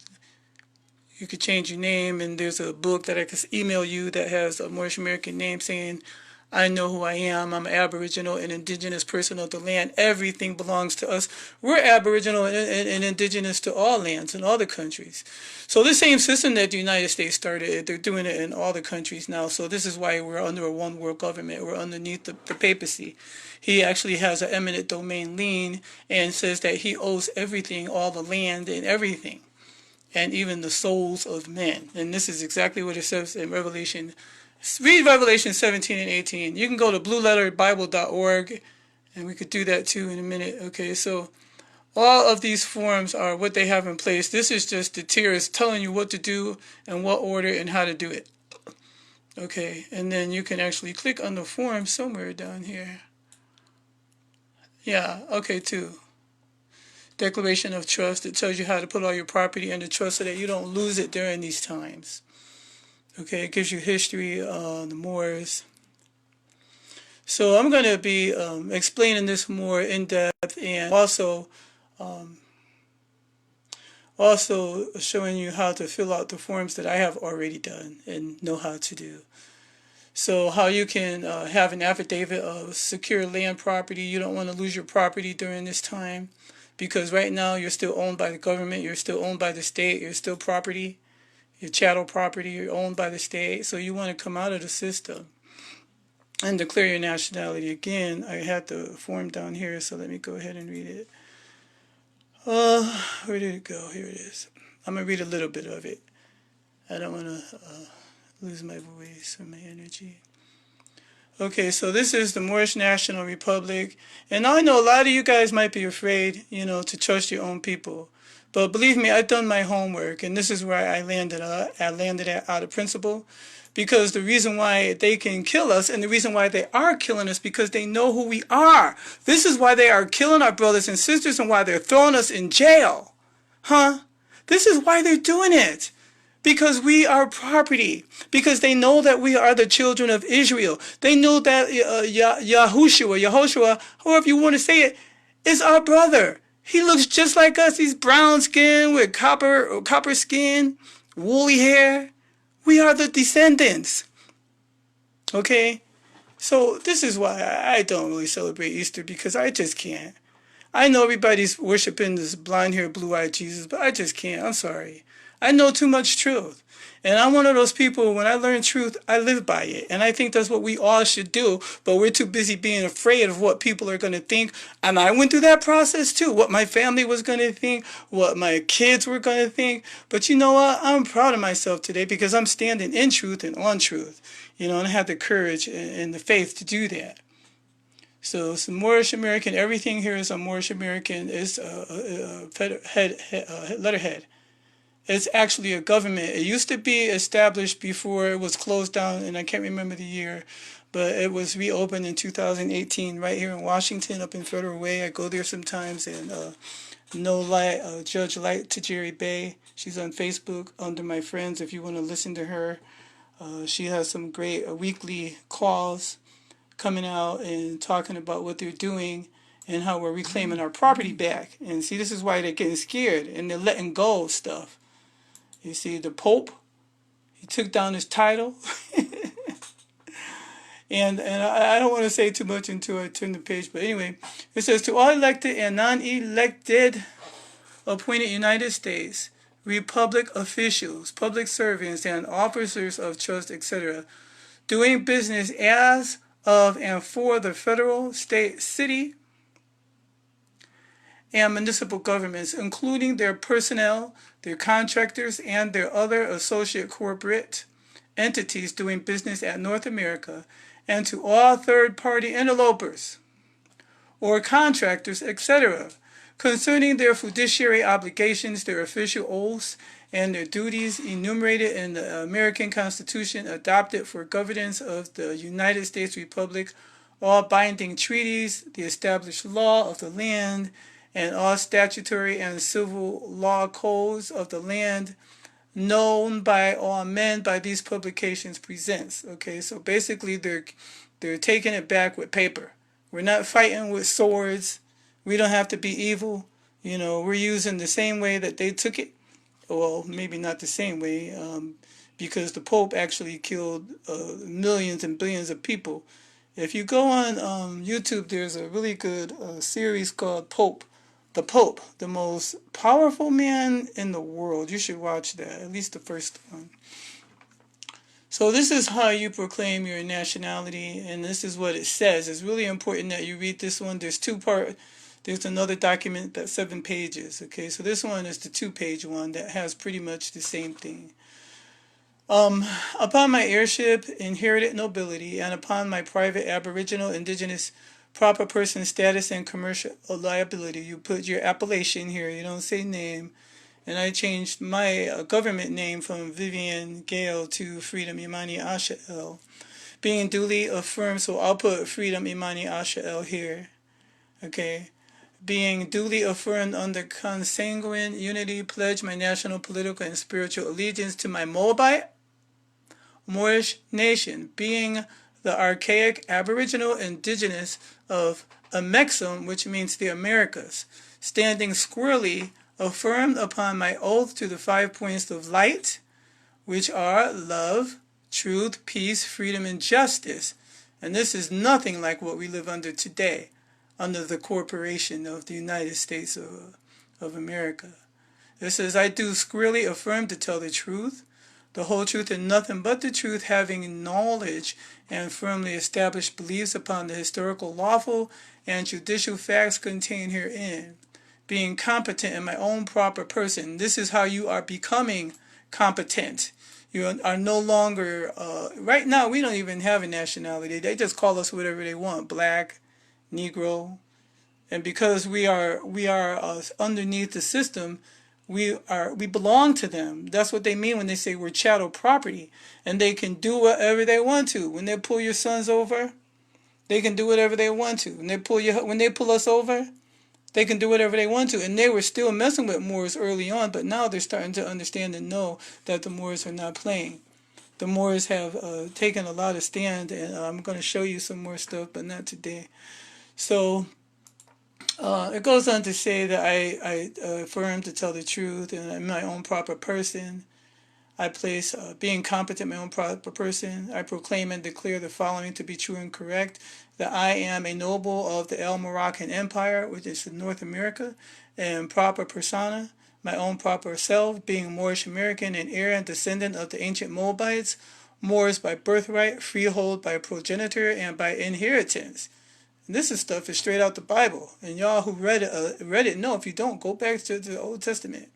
You could change your name, and there's a book that I could email you that has a Moorish American name saying, I know who I am. I'm an Aboriginal and indigenous person of the land. Everything belongs to us. We're Aboriginal and indigenous to all lands in all the countries. So the same system that the United States started, they're doing it in all the countries now. So this is why we're under a one world government. We're underneath the papacy. He actually has an eminent domain lien and says that he owes everything, all the land and everything, and even the souls of men. And this is exactly what it says in Revelation. Read Revelation 17 and 18. You can go to blueletterbible.org, and we could do that too in a minute. Okay, so all of these forms are what they have in place. This is just the tiers telling you what to do and what order and how to do it. Okay, and then you can actually click on the form somewhere down here. Yeah, okay, too. Declaration of trust. It tells you how to put all your property under trust so that you don't lose it during these times. Okay, it gives you history on the Moors. So I'm going to be explaining this more in depth, and also showing you how to fill out the forms that I have already done and know how to do. So how you can have an affidavit of secure land property. You don't want to lose your property during this time, because right now you're still owned by the government, you're still owned by the state, you're still property, your chattel property, you're owned by the state. So you want to come out of the system and declare your nationality. Again, I had the form down here, so let me go ahead and read it. Where did it go? Here it is. I'm going to read a little bit of it. I don't want to lose my voice or my energy. Okay, so this is the Moorish National Republic. And I know a lot of you guys might be afraid, to trust your own people. But believe me, I've done my homework, and this is where I landed at out of principle. Because the reason why they can kill us, and the reason why they are killing us, because they know who we are. This is why they are killing our brothers and sisters, and why they're throwing us in jail. This is why they're doing it. Because we are property. Because they know that we are the children of Israel. They know that Yahushua, however you want to say it, is our brother. He looks just like us. He's brown skin with copper skin, woolly hair. We are the descendants. Okay? So this is why I don't really celebrate Easter, because I just can't. I know everybody's worshiping this blonde-haired, blue-eyed Jesus, but I just can't. I'm sorry. I know too much truth. And I'm one of those people, when I learn truth, I live by it. And I think that's what we all should do, but we're too busy being afraid of what people are going to think. And I went through that process too, what my family was going to think, what my kids were going to think. But you know what? I'm proud of myself today, because I'm standing in truth and on truth. And I have the courage and the faith to do that. So it's Moorish American. Everything here is a Moorish American. It's a letterhead. It's actually a government. It used to be established before it was closed down, and I can't remember the year, but it was reopened in 2018 right here in Washington, up in Federal Way. I go there sometimes, and Judge Light to Jerry Bay. She's on Facebook under my friends if you want to listen to her. She has some great weekly calls coming out and talking about what they're doing and how we're reclaiming our property back. And see, this is why they're getting scared and they're letting go of stuff. You see, the Pope, he took down his title. and I don't want to say too much until I turn the page, but anyway, it says, to all elected and non-elected appointed United States Republic officials, public servants, and officers of trust, etc., doing business as of and for the federal, state, city, and municipal governments, including their personnel, their contractors, and their other associate corporate entities doing business at North America, and to all third-party interlopers or contractors, etc., concerning their fiduciary obligations, their official oaths, and their duties enumerated in the American Constitution adopted for governance of the United States Republic, all binding treaties, the established law of the land, and all statutory and civil law codes of the land known by all men by these publications presents. Okay, so basically they're taking it back with paper. We're not fighting with swords. We don't have to be evil. We're using the same way that they took it. Well, maybe not the same way, because the Pope actually killed millions and billions of people. If you go on YouTube, there's a really good series called The Pope, the most powerful man in the world. You should watch that, at least the first one. So this is how you proclaim your nationality, and this is what it says. It's really important that you read this one. There's another document that's 7 pages. Okay, so this one is the 2-page one that has pretty much the same thing. Upon my heirship, inherited nobility, and upon my private aboriginal, indigenous, proper person status and commercial liability, you put your appellation here. You don't say name. And I changed my government name from Vivian Gale to Freedom Imani Asha being duly affirmed. So I'll put Freedom Imani Asha here. Okay. Being duly affirmed under consanguine unity, pledge my national, political, and spiritual allegiance to my Moabite, Moorish nation, being the archaic aboriginal indigenous of Amexum, which means the Americas, standing squarely affirmed upon my oath to the 5 points of light, which are love, truth, peace, freedom, and justice. And this is nothing like what we live under today, under the corporation of the United States of America. It says, I do squarely affirm to tell the truth, the whole truth, and nothing but the truth, having knowledge and firmly established beliefs upon the historical, lawful, and judicial facts contained herein, being competent in my own proper person. This is how you are becoming competent. You are no longer, right now we don't even have a nationality. They just call us whatever they want, black, Negro. And because we are underneath the system, we belong to them. That's what they mean when they say we're chattel property. And they can do whatever they want to. When they pull your sons over, they can do whatever they want to. When they pull us over, they can do whatever they want to. And they were still messing with Moors early on, but now they're starting to understand and know that the Moors are not playing. The Moors have taken a lot of stand, and I'm going to show you some more stuff, but not today. So it goes on to say that I affirm to tell the truth, and I'm my own proper person. I place being competent, my own proper person. I proclaim and declare the following to be true and correct: that I am a noble of the El Moroccan Empire, which is in North America, and proper persona, my own proper self, being Moorish American and heir and descendant of the ancient Moabites, Moors by birthright, freehold by progenitor, and by inheritance. And this is stuff is straight out the Bible. And y'all who read it know. If you don't, go back to the Old Testament.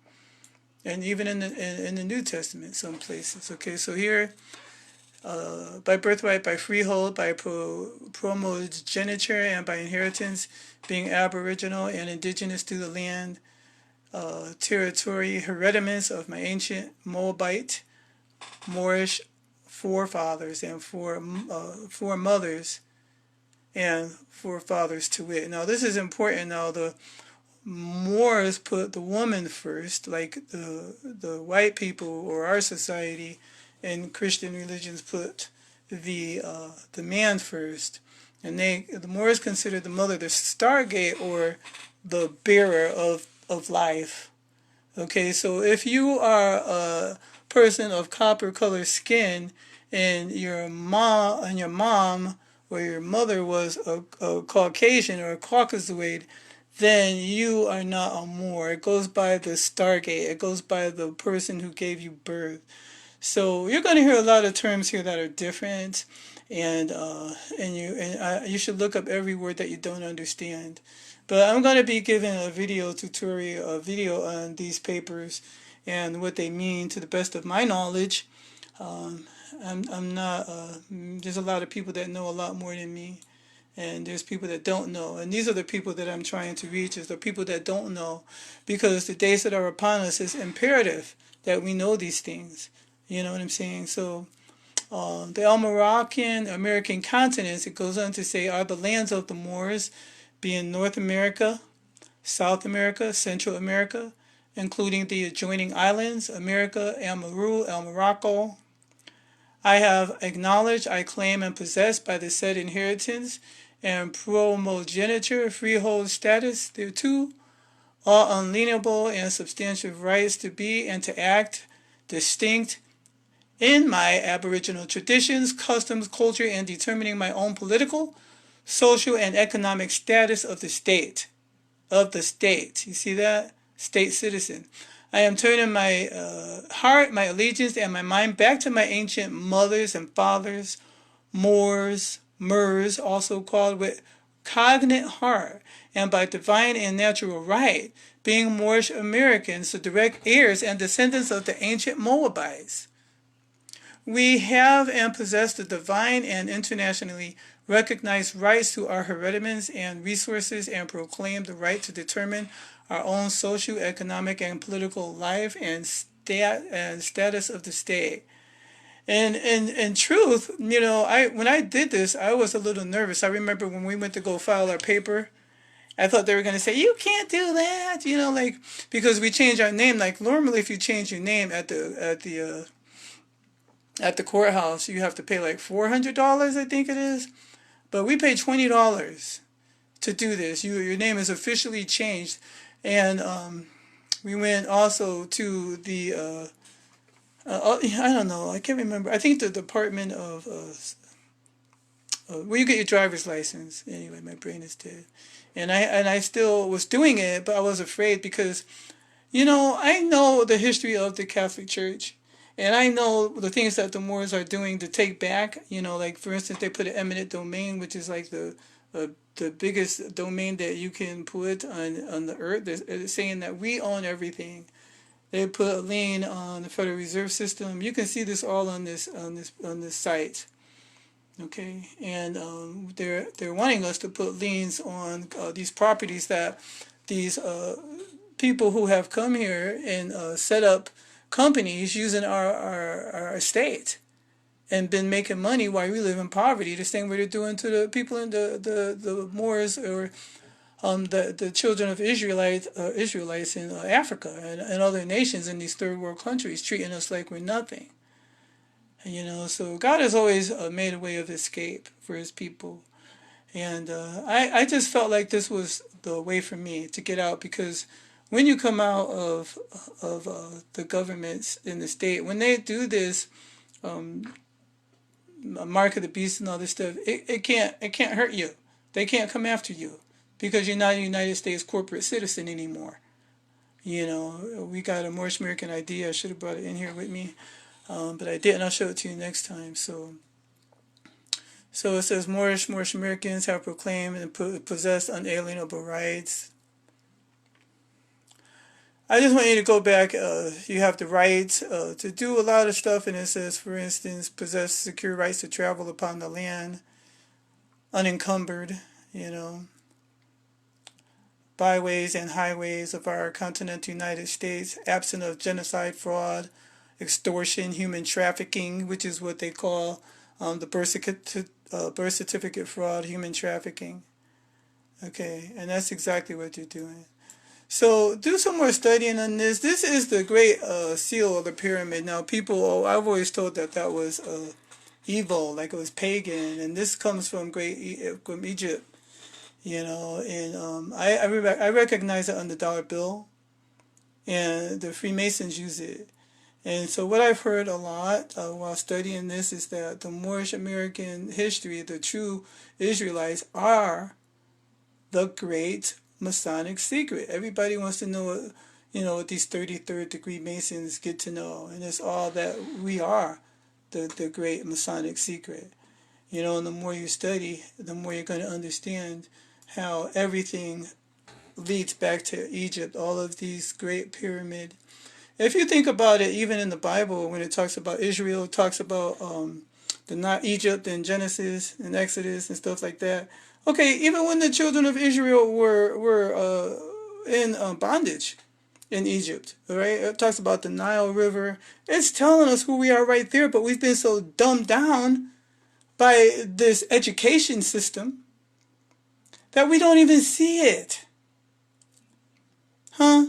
And even in the New Testament, some places. Okay, so here, by birthright, by freehold, by primogeniture, and by inheritance, being aboriginal and indigenous to the land, territory, hereditaments of my ancient Moabite, Moorish forefathers and foremothers and forefathers to wit. Now, this is important. Now, the Moors put the woman first, like the white people or our society and Christian religions put the man first, and the Moors considered the mother the stargate or the bearer of life. Okay, so if you are a person of copper colored skin and your mom or your mother was a Caucasian or a Caucasoid, then you are not a Moor. It goes by the Stargate. It goes by the person who gave you birth. So you're going to hear a lot of terms here that are different, and you should look up every word that you don't understand. But I'm going to be giving a video on these papers and what they mean to the best of my knowledge. I'm not. There's a lot of people that know a lot more than me. And there's people that don't know. And these are the people that I'm trying to reach, is the people that don't know. Because the days that are upon us, is imperative that we know these things. You know what I'm saying? So the El Moroccan American continents, it goes on to say, are the lands of the Moors, being North America, South America, Central America, including the adjoining islands, America, El Meru, El Morocco. I have acknowledged, I claim, and possess by the said inheritance and primogeniture freehold status thereto, all unalienable and substantial rights to be and to act distinct in my aboriginal traditions, customs, culture, and determining my own political, social, and economic status of the state. Of the state. You see that? State citizen. I am turning my heart, my allegiance, and my mind back to my ancient mothers and fathers, Moors, Murs, also called with cognate heart, and by divine and natural right, being Moorish Americans, the direct heirs and descendants of the ancient Moabites. We have and possess the divine and internationally recognized rights to our hereditaments and resources and proclaim the right to determine our own social, economic, and political life and status of the state. And in truth, when I did this, I was a little nervous. I remember when we went to go file our paper, I thought they were going to say, you can't do that, because we changed our name. Like normally if you change your name at the courthouse, you have to pay like $400, I think it is. But we paid $20 to do this. Your name is officially changed. And we went also to the, I don't know, I can't remember. I think the Department of, where you get your driver's license. Anyway, my brain is dead. And I still was doing it, but I was afraid because, I know the history of the Catholic Church. And I know the things that the Moors are doing to take back, like for instance, they put an eminent domain, which is like the biggest domain that you can put on the earth. They're saying that we own everything. They put a lien on the Federal Reserve System. You can see this all on this site. Okay, and they're wanting us to put liens on these properties that these people who have come here and set up companies using our estate and been making money while we live in poverty, the same way they're doing to the people in the Moors or the children of Israelites in Africa and other nations in these third world countries, treating us like we're nothing. So God has always made a way of escape for his people. And I just felt like this was the way for me to get out, because when you come out of the governments in the state, when they do this mark of the beast and all this stuff, it can't hurt you. They can't come after you because you're not a United States corporate citizen anymore. We got a Moorish American ID. I should have brought it in here with me, but I didn't. I'll show it to you next time. So it says Moorish Americans have proclaimed and possessed unalienable rights. I just want you to go back. You have the right to do a lot of stuff, and it says, for instance, possess secure rights to travel upon the land, unencumbered, byways and highways of our continental United States, absent of genocide, fraud, extortion, human trafficking, which is what they call the birth certificate fraud, human trafficking. Okay, and that's exactly what you're doing. So do some more studying on this. This is the great seal of the pyramid. Now, people, I've always thought that was evil, like it was pagan, and this comes from from Egypt, and I recognize it on the dollar bill, and the Freemasons use it. And so what I've heard a lot while studying this is that the Moorish American history, the true Israelites, are the great Masonic secret. Everybody wants to know, what these 33rd degree Masons get to know. And it's all that we are, the great Masonic secret. And the more you study, the more you're going to understand how everything leads back to Egypt, all of these great pyramid. If you think about it, even in the Bible, when it talks about Israel, it talks about not Egypt and Genesis and Exodus and stuff like that. Okay, even when the children of Israel were in bondage in Egypt, right? It talks about the Nile River. It's telling us who we are right there, but we've been so dumbed down by this education system that we don't even see it. Huh?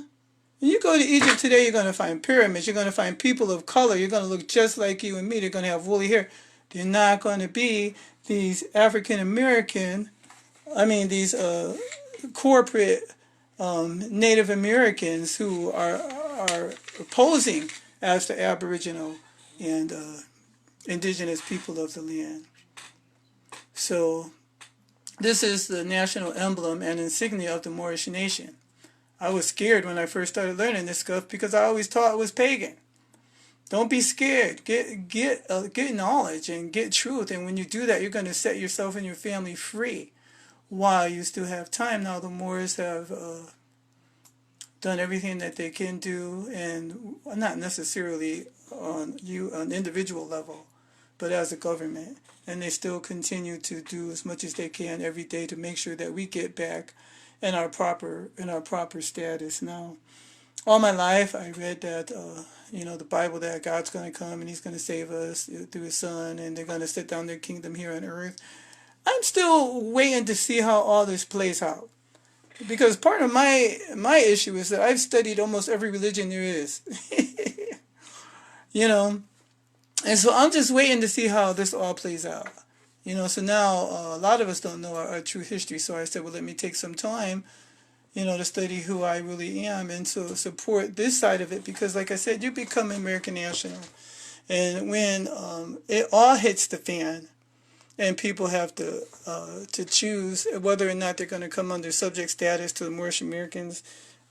When you go to Egypt today, you're going to find pyramids. You're going to find people of color. You're going to look just like you and me. They're going to have woolly hair. They're not going to be these African American, these corporate Native Americans who are posing as the Aboriginal and indigenous people of the land. So this is the national emblem and insignia of the Moorish nation. I was scared when I first started learning this stuff because I always thought it was pagan. Don't be scared. Get knowledge and get truth. And when you do that, you're going to set yourself and your family free while you still have time. Now the Moors have done everything that they can do, and not necessarily on an individual level, but as a government. And they still continue to do as much as they can every day to make sure that we get back in our proper status. Now, all my life I read that the Bible, that God's going to come and He's going to save us through His Son, and they're going to sit down their kingdom here on earth. I'm still waiting to see how all this plays out, because part of my issue is that I've studied almost every religion there is. And so I'm just waiting to see how this all plays out. So now a lot of us don't know our true history. So I said, well, let me take some time, to study who I really am and to support this side of it. Because like I said, you become American national. And when it all hits the fan and people have to choose whether or not they're going to come under subject status to the Moorish Americans,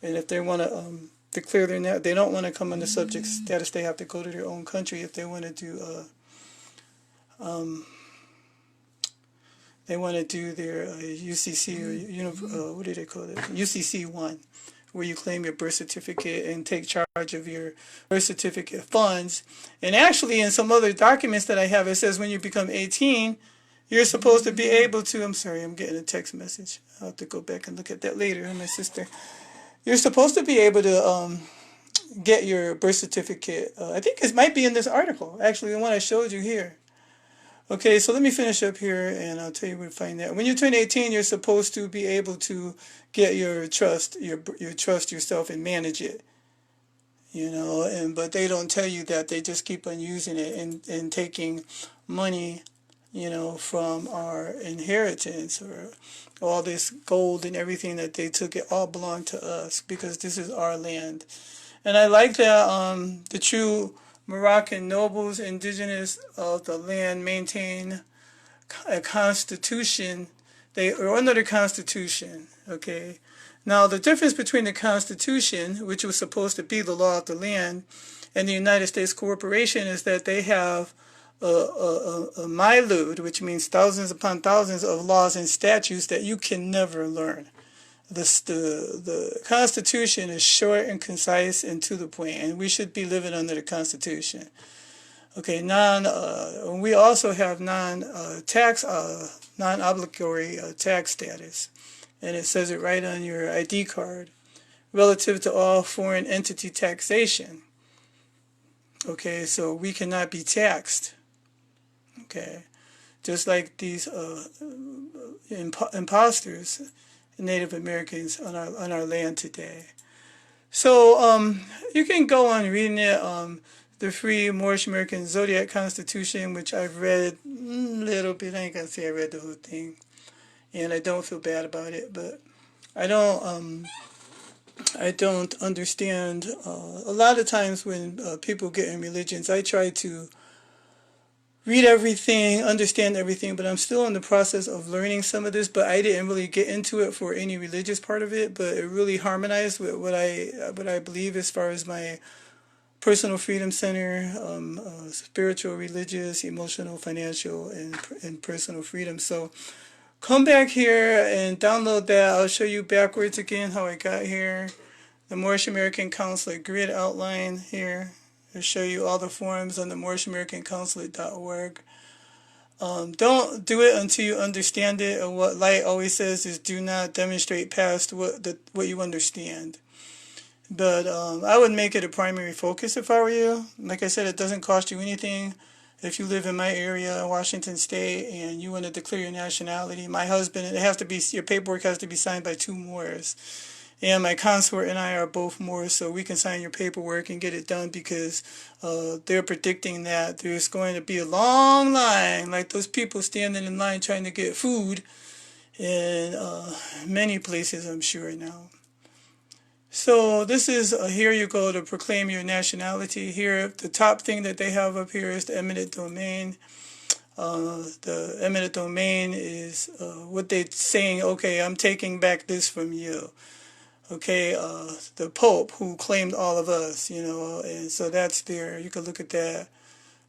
and if they want to declare they don't want to come under subject status, they have to go to their own country. If they want to do their UCC or what do they call it? UCC 1, where you claim your birth certificate and take charge of your birth certificate funds. And actually, in some other documents that I have, it says when you become 18, you're supposed to be able to. I'm sorry, I'm getting a text message. I'll have to go back and look at that later. My sister. You're supposed to be able to get your birth certificate. I think it might be in this article, actually, the one I showed you here. Okay, so let me finish up here, and I'll tell you where to find that. When you turn 18, you're supposed to be able to get your trust yourself and manage it. But they don't tell you that. They just keep on using it and taking money, from our inheritance or all this gold and everything that they took. It all belonged to us because this is our land. And I like that the true Moroccan nobles, indigenous of the land, maintain a constitution. They are under the constitution, okay? Now, the difference between the constitution, which was supposed to be the law of the land, and the United States Corporation is that they have a milud, which means thousands upon thousands of laws and statutes that you can never learn. The Constitution is short and concise and to the point, and we should be living under the Constitution. Okay, we also have non-obligatory tax status, and it says it right on your ID card, relative to all foreign entity taxation. Okay, so we cannot be taxed. Okay, just like these imposters, Native Americans on our land today. So you can go on reading it. The Free Moorish American Zodiac Constitution, which I've read a little bit. I ain't gonna say I read the whole thing, and I don't feel bad about it. But I don't understand. A lot of times when people get in religions, I try to read everything, understand everything, but I'm still in the process of learning some of this. But I didn't really get into it for any religious part of it, but it really harmonized with what I believe as far as my personal freedom center, spiritual, religious, emotional, financial, and personal freedom. So come back here and download that. I'll show you backwards again how I got here. The Moorish American Consulate grid outline here. I'll show you all the forms on the MoorishAmericanConsulate.org. Don't do it until you understand it. And what Light always says is do not demonstrate past what you understand. But I would make it a primary focus if I were you. Like I said, it doesn't cost you anything. If you live in my area, Washington State, and you want to declare your nationality, my husband, your paperwork has to be signed by 2 Moors. And my consort and I are both Moorish, so we can sign your paperwork and get it done because they're predicting that there's going to be a long line, like those people standing in line trying to get food in many places, I'm sure now. So this is here you go to proclaim your nationality. Here, the top thing that they have up here is the eminent domain. The eminent domain is what they're saying, okay, I'm taking back this from you. Okay, the Pope who claimed all of us, and so that's there. You can look at that.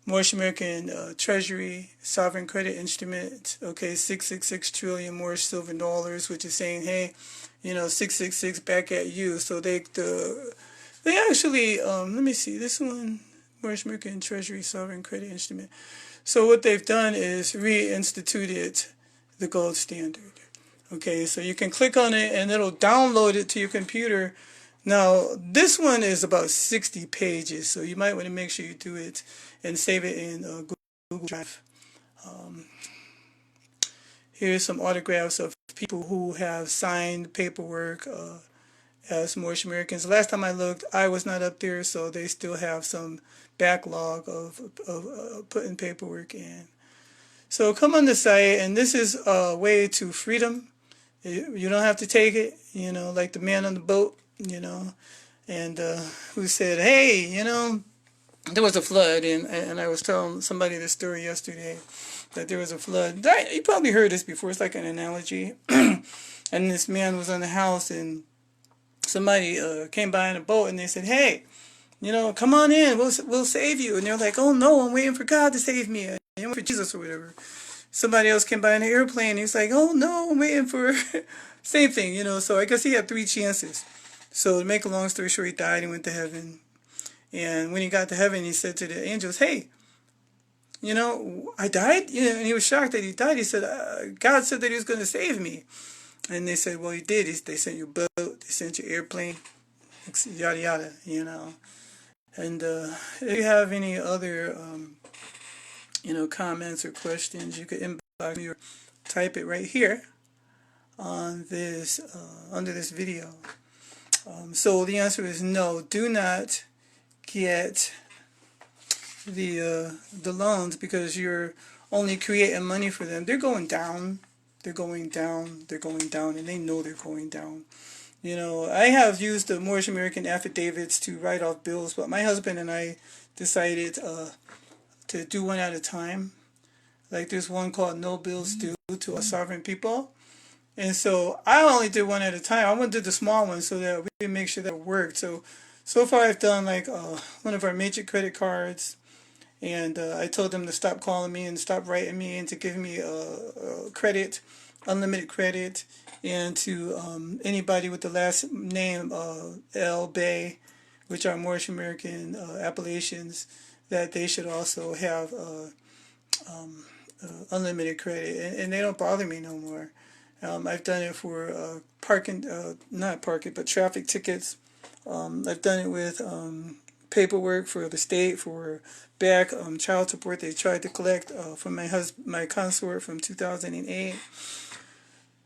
Moorish American Treasury, sovereign credit instrument, okay, 666 trillion Moorish silver dollars, which is saying, hey, 666 back at you. So they actually, let me see, this one, Moorish American Treasury, sovereign credit instrument. So what they've done is reinstituted the gold standard. Okay, so you can click on it and it'll download it to your computer. Now, this one is about 60 pages, so you might want to make sure you do it and save it in Google Drive. Here's some autographs of people who have signed paperwork as Moorish Americans. Last time I looked, I was not up there, so they still have some backlog of putting paperwork in. So come on the site, and this is a way to freedom. You don't have to take it, like the man on the boat, and who said, hey, there was a flood, and I was telling somebody this story yesterday, that there was a flood. You probably heard this before. It's like an analogy. And this man was on the house, and somebody came by in a boat, and they said, hey, come on in, we'll save you. And they're like, oh no, I'm waiting for God to save me, for Jesus or whatever. Somebody else came by in an airplane. He's like, oh no, I'm waiting for same thing, So I guess he had 3 chances. So to make a long story short, he died and went to heaven. And when he got to heaven, he said to the angels, hey, I died? And he was shocked that he died. He said, God said that he was going to save me. And they said, well, he did. They sent you a boat, they sent you an airplane, yada, yada, And if you have any other comments or questions, you could inbox me or type it right here on this under this video. So the answer is no. Do not get the loans because you're only creating money for them. They're going down. They're going down. They're going down, and they know they're going down. I have used the Moorish American affidavits to write off bills, but my husband and I decided to do one at a time. Like there's one called No Bills Due to Sovereign People. And so I only did one at a time. I went to the small one so that we can make sure that it worked. So far I've done like one of our major credit cards. And I told them to stop calling me and stop writing me and to give me credit, unlimited credit. And to anybody with the last name L. Bay, which are Moorish American appellations, that they should also have unlimited credit, and they don't bother me no more. I've done it for not parking, but traffic tickets. I've done it with paperwork for the state for back child support they tried to collect from my consort from 2008.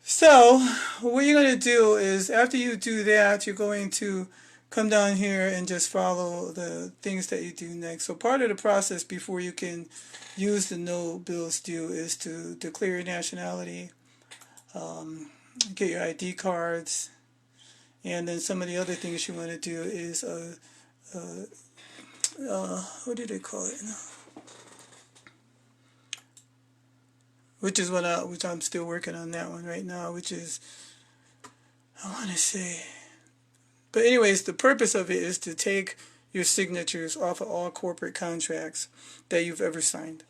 So what you're going to do is after you do that, you're going to come down here and just follow the things that you do next. So part of the process before you can use the no bills due is to declare your nationality, get your ID cards, and then some of the other things you want to do is what do they call it? Which is which I'm still working on that one right now, which is I want to say. But anyways, the purpose of it is to take your signatures off of all corporate contracts that you've ever signed.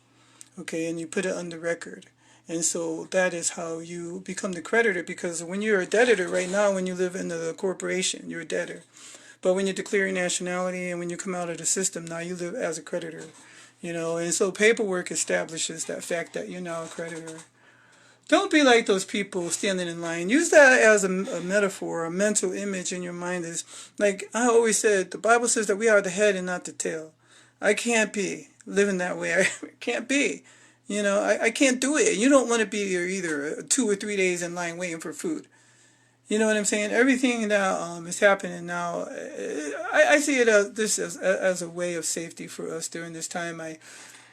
Okay, and you put it on the record. And so that is how you become the creditor, because when you're a debtor right now, when you live in the corporation, you're a debtor. But when you declare your nationality and when you come out of the system, now you live as a creditor. And so paperwork establishes that fact that you're now a creditor. Don't be like those people standing in line. Use that as a metaphor, a mental image in your mind. Is like I always said, the Bible says that we are the head and not the tail. I can't be living that way. I can't be. I can't do it. You don't want to be here either 2 or 3 days in line waiting for food. You know what I'm saying? Everything that is happening now, I see it as a way of safety for us during this time. I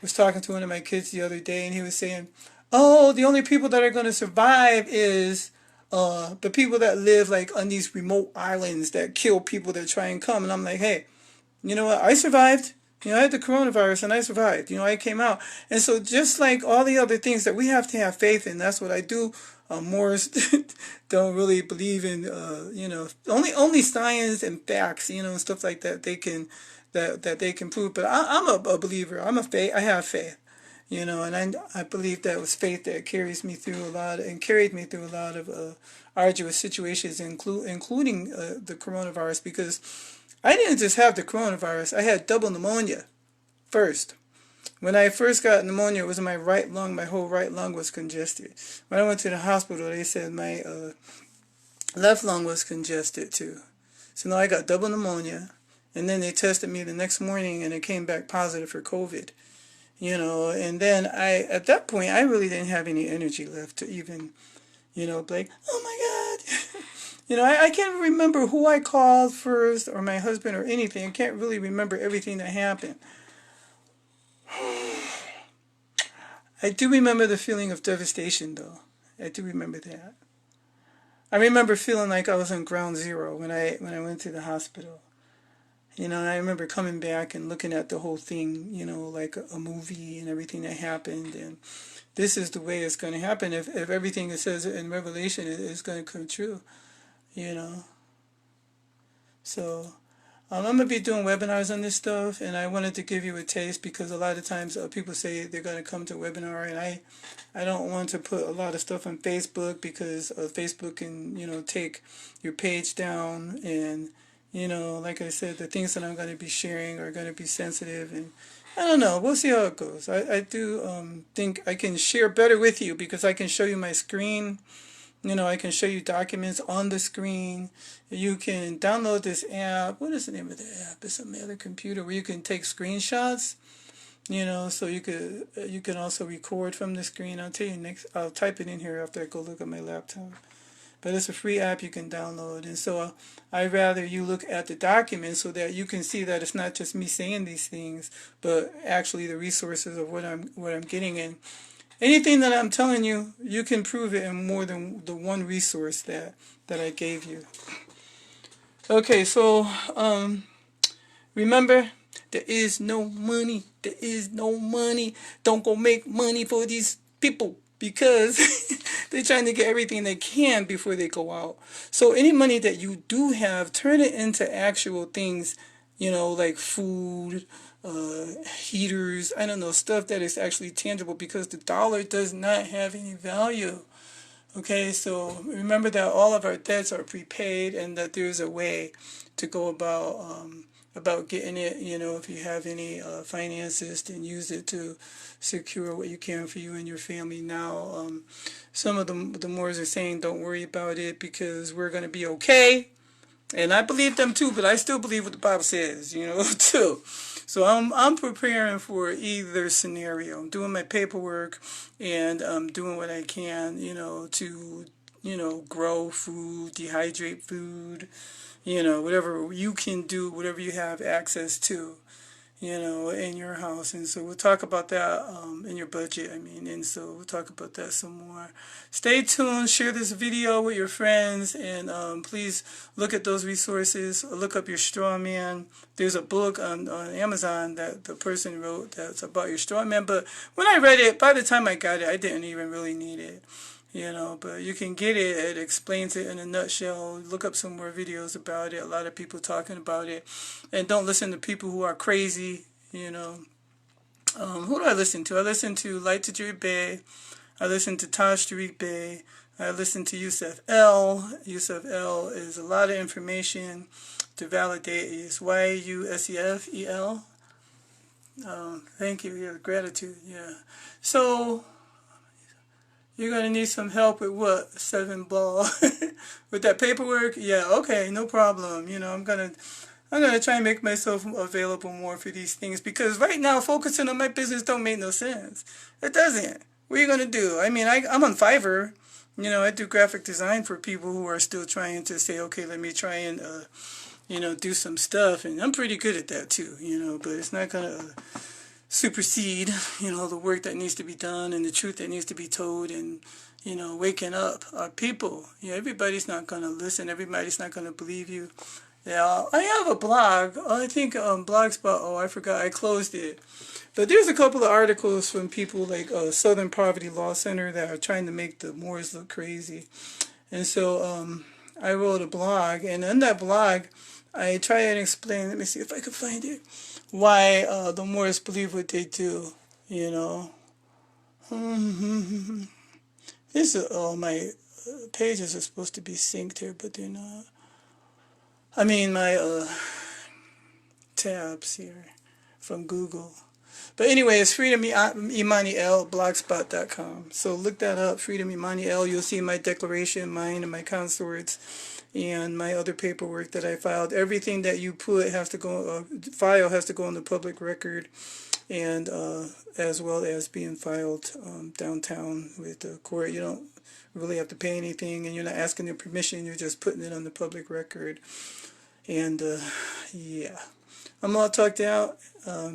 was talking to one of my kids the other day, and he was saying, "Oh, the only people that are going to survive is the people that live like on these remote islands that kill people that try and come." And I'm like, "Hey, you know what? I survived. You know, I had the coronavirus and I survived. You know, I came out. And so just like all the other things that we have to have faith in, that's what I do. Moors don't really believe in, you know, only science and facts, you know, and stuff like that they can that they can prove. But I'm a believer. I'm a faith. I have faith. You know, and I believe that was faith that carries me through a lot and carried me through a lot of arduous situations, including the coronavirus, because I didn't just have the coronavirus. I had double pneumonia first. When I first got pneumonia, it was in my right lung. My whole right lung was congested. When I went to the hospital, they said my left lung was congested too. So now I got double pneumonia. And then they tested me the next morning and it came back positive for COVID. You know, and then at that point, I really didn't have any energy left to even, you know, be like, oh my God. You know, I can't remember who I called first or my husband or anything. I can't really remember everything that happened. I do remember the feeling of devastation, though. I do remember that. I remember feeling like I was on ground zero when I went to the hospital. You know, and I remember coming back and looking at the whole thing, you know, like a movie and everything that happened. And this is the way it's going to happen if everything it says in Revelation is going to come true, you know. So I'm going to be doing webinars on this stuff, and I wanted to give you a taste because a lot of times people say they're going to come to a webinar, and I don't want to put a lot of stuff on Facebook because Facebook can, you know, take your page down. And, you know, like I said, the things that I'm going to be sharing are going to be sensitive, and I don't know. We'll see how it goes. I do think I can share better with you because I can show you my screen. You know, I can show you documents on the screen. You can download this app. What is the name of the app? It's on my other computer where you can take screenshots. You know, so you can also record from the screen. I'll tell you next. I'll type it in here after I go look at my laptop. But it's a free app you can download. And so I'd rather you look at the document so that you can see that it's not just me saying these things, but actually the resources of what I'm getting in. Anything that I'm telling you, you can prove it in more than the one resource that I gave you. Okay, so remember, there is no money. There is no money. Don't go make money for these people because they're trying to get everything they can before they go out. So any money that you do have, turn it into actual things, you know, like food, heaters, I don't know, stuff that is actually tangible because the dollar does not have any value. Okay, so remember that all of our debts are prepaid and that there's a way to go about getting it. You know, if you have any finances, then use it to secure what you can for you and your family. Now, some of the Moors are saying don't worry about it because we're going to be okay. And I believe them too, but I still believe what the Bible says, you know, too. So I'm preparing for either scenario. I'm doing my paperwork and I'm doing what I can, you know, to, you know, grow food, dehydrate food, you know, whatever you can do, whatever you have access to, you know, in your house. And so we'll talk about that in your budget, I mean, and so we'll talk about that some more. Stay tuned, share this video with your friends, and please look at those resources. Look up your straw man. There's a book on Amazon that the person wrote that's about your straw man, but when I read it, by the time I got it, I didn't even really need it. You know, but you can get it. It explains it in a nutshell. Look up some more videos about it. A lot of people talking about it. And don't listen to people who are crazy, you know. Who do I listen to? I listen to Light to Dream Bay. I listen to Taj Tariq Bay. I listen to Yusuf L. Yusuf L is a lot of information to validate. It's YUSEFEL. Thank you. Yeah, gratitude. Yeah. So you're going to need some help with what? 7 ball? With that paperwork? Yeah, okay, no problem. You know, I'm going to try and make myself available more for these things because right now focusing on my business don't make no sense. It doesn't. What are you going to do? I mean, I'm on Fiverr. You know, I do graphic design for people who are still trying to say, okay, let me try and, you know, do some stuff. And I'm pretty good at that too, you know, but it's not going to supersede, you know, the work that needs to be done and the truth that needs to be told and, you know, waking up our people. You know, everybody's not going to listen. Everybody's not going to believe you. Yeah, I have a blog. I think Blogspot. Oh, I forgot. I closed it. But there's a couple of articles from people like Southern Poverty Law Center that are trying to make the Moors look crazy. And so I wrote a blog. And in that blog, I try and explain, let me see if I can find it, why the Moors believe what they do, you know. This is, oh, my pages are supposed to be synced here, but they're not. I mean, my tabs here from Google. But anyway, it's Freedom Imani L, blogspot.com. So look that up, Freedom Imani L. You'll see my declaration, mine and my consorts, and my other paperwork that I filed. Everything that you put has to go, file has to go on the public record, and as well as being filed downtown with the court. You don't really have to pay anything, and you're not asking their permission. You're just putting it on the public record. And yeah, I'm all talked out.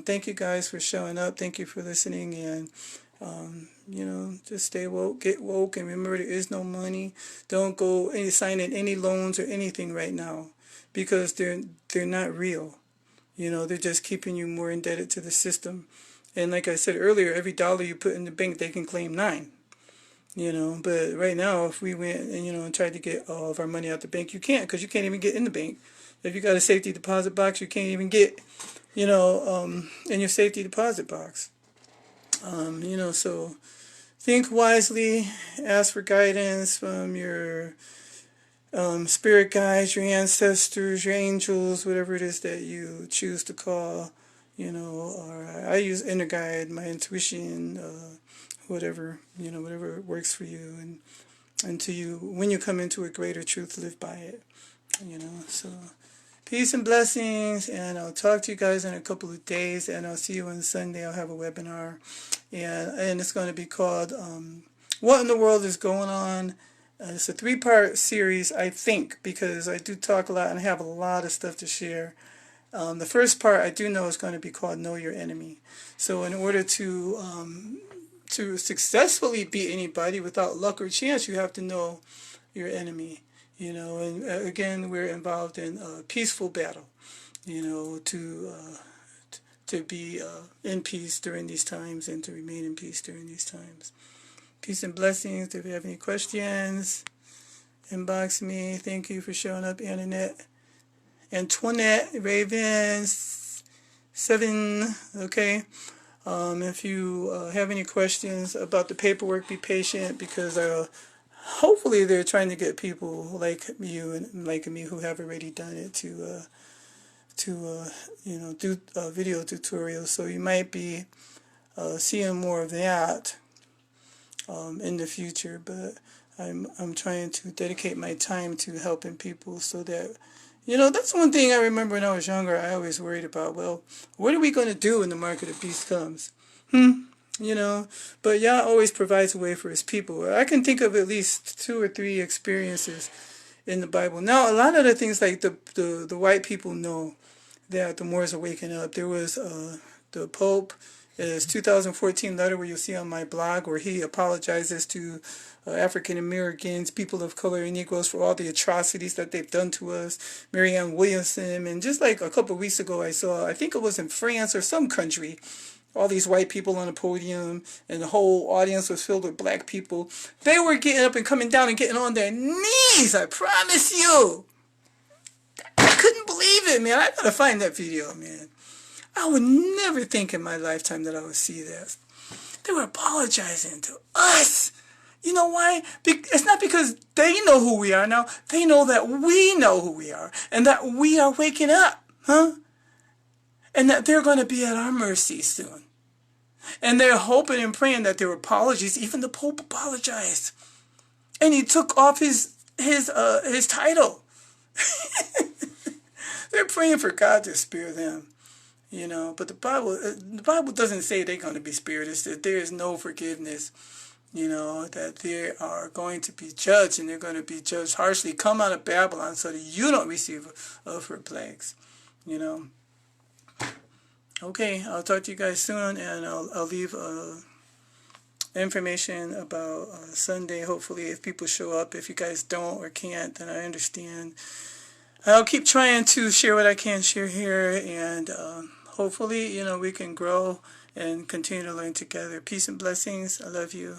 Thank you guys for showing up. Thank you for listening. And, you know, just stay woke, get woke. And remember, there is no money. Don't go signing any loans or anything right now because they're not real. You know, they're just keeping you more indebted to the system. And like I said earlier, every dollar you put in the bank, they can claim 9. You know, but right now, if we went and, you know, and tried to get all of our money out the bank, you can't, because you can't even get in the bank. If you got a safety deposit box, you can't even get, you know, in your safety deposit box. You know, so think wisely, ask for guidance from your spirit guides, your ancestors, your angels, whatever it is that you choose to call, you know, or I use inner guide, my intuition, whatever, you know, whatever works for you, and until you, when you come into a greater truth, live by it, you know. So peace and blessings, and I'll talk to you guys in a couple of days, and I'll see you on Sunday. I'll have a webinar, and it's going to be called What in the World is Going On? It's a 3-part series, I think, because I do talk a lot and I have a lot of stuff to share. The first part I do know is going to be called Know Your Enemy. So in order to successfully beat anybody without luck or chance, you have to know your enemy. You know, and again, we're involved in a peaceful battle, you know, to be in peace during these times and to remain in peace during these times. Peace and blessings. If you have any questions, inbox me. Thank you for showing up, Antoinette Ravens 7. Okay. If you have any questions about the paperwork, be patient, because hopefully they're trying to get people like you and like me who have already done it to you know, do video tutorials. So you might be seeing more of that in the future. But I'm trying to dedicate my time to helping people so that, you know, that's one thing I remember when I was younger. I always worried about, well, what are we going to do when the market of beast comes? You know, but Yah always provides a way for his people. I can think of at least 2 or 3 experiences in the Bible. Now, a lot of the things like the white people know that the Moors are waking up. There was the Pope, his 2014 letter where you'll see on my blog where he apologizes to African Americans, people of color, and Negroes for all the atrocities that they've done to us. Marianne Williamson, and just like a couple of weeks ago I saw, I think it was in France or some country, all these white people on the podium, and the whole audience was filled with black people. They were getting up and coming down and getting on their knees, I promise you. I couldn't believe it, man. I gotta find that video, man. I would never think in my lifetime that I would see this. They were apologizing to us. You know why? It's not because they know who we are now. They know that we know who we are, and that we are waking up, and that they're going to be at our mercy soon. And they're hoping and praying that their apologies, even the Pope apologized. And he took off his title. They're praying for God to spare them. You know, but the Bible doesn't say they're going to be spared. It's that there is no forgiveness. you know, that they are going to be judged, and they're going to be judged harshly. Come out of Babylon so that you don't receive of her plagues, you know. Okay, I'll talk to you guys soon, and I'll leave information about Sunday, hopefully, if people show up. If you guys don't or can't, then I understand. I'll keep trying to share what I can share here, and hopefully, you know, we can grow and continue to learn together. Peace and blessings. I love you.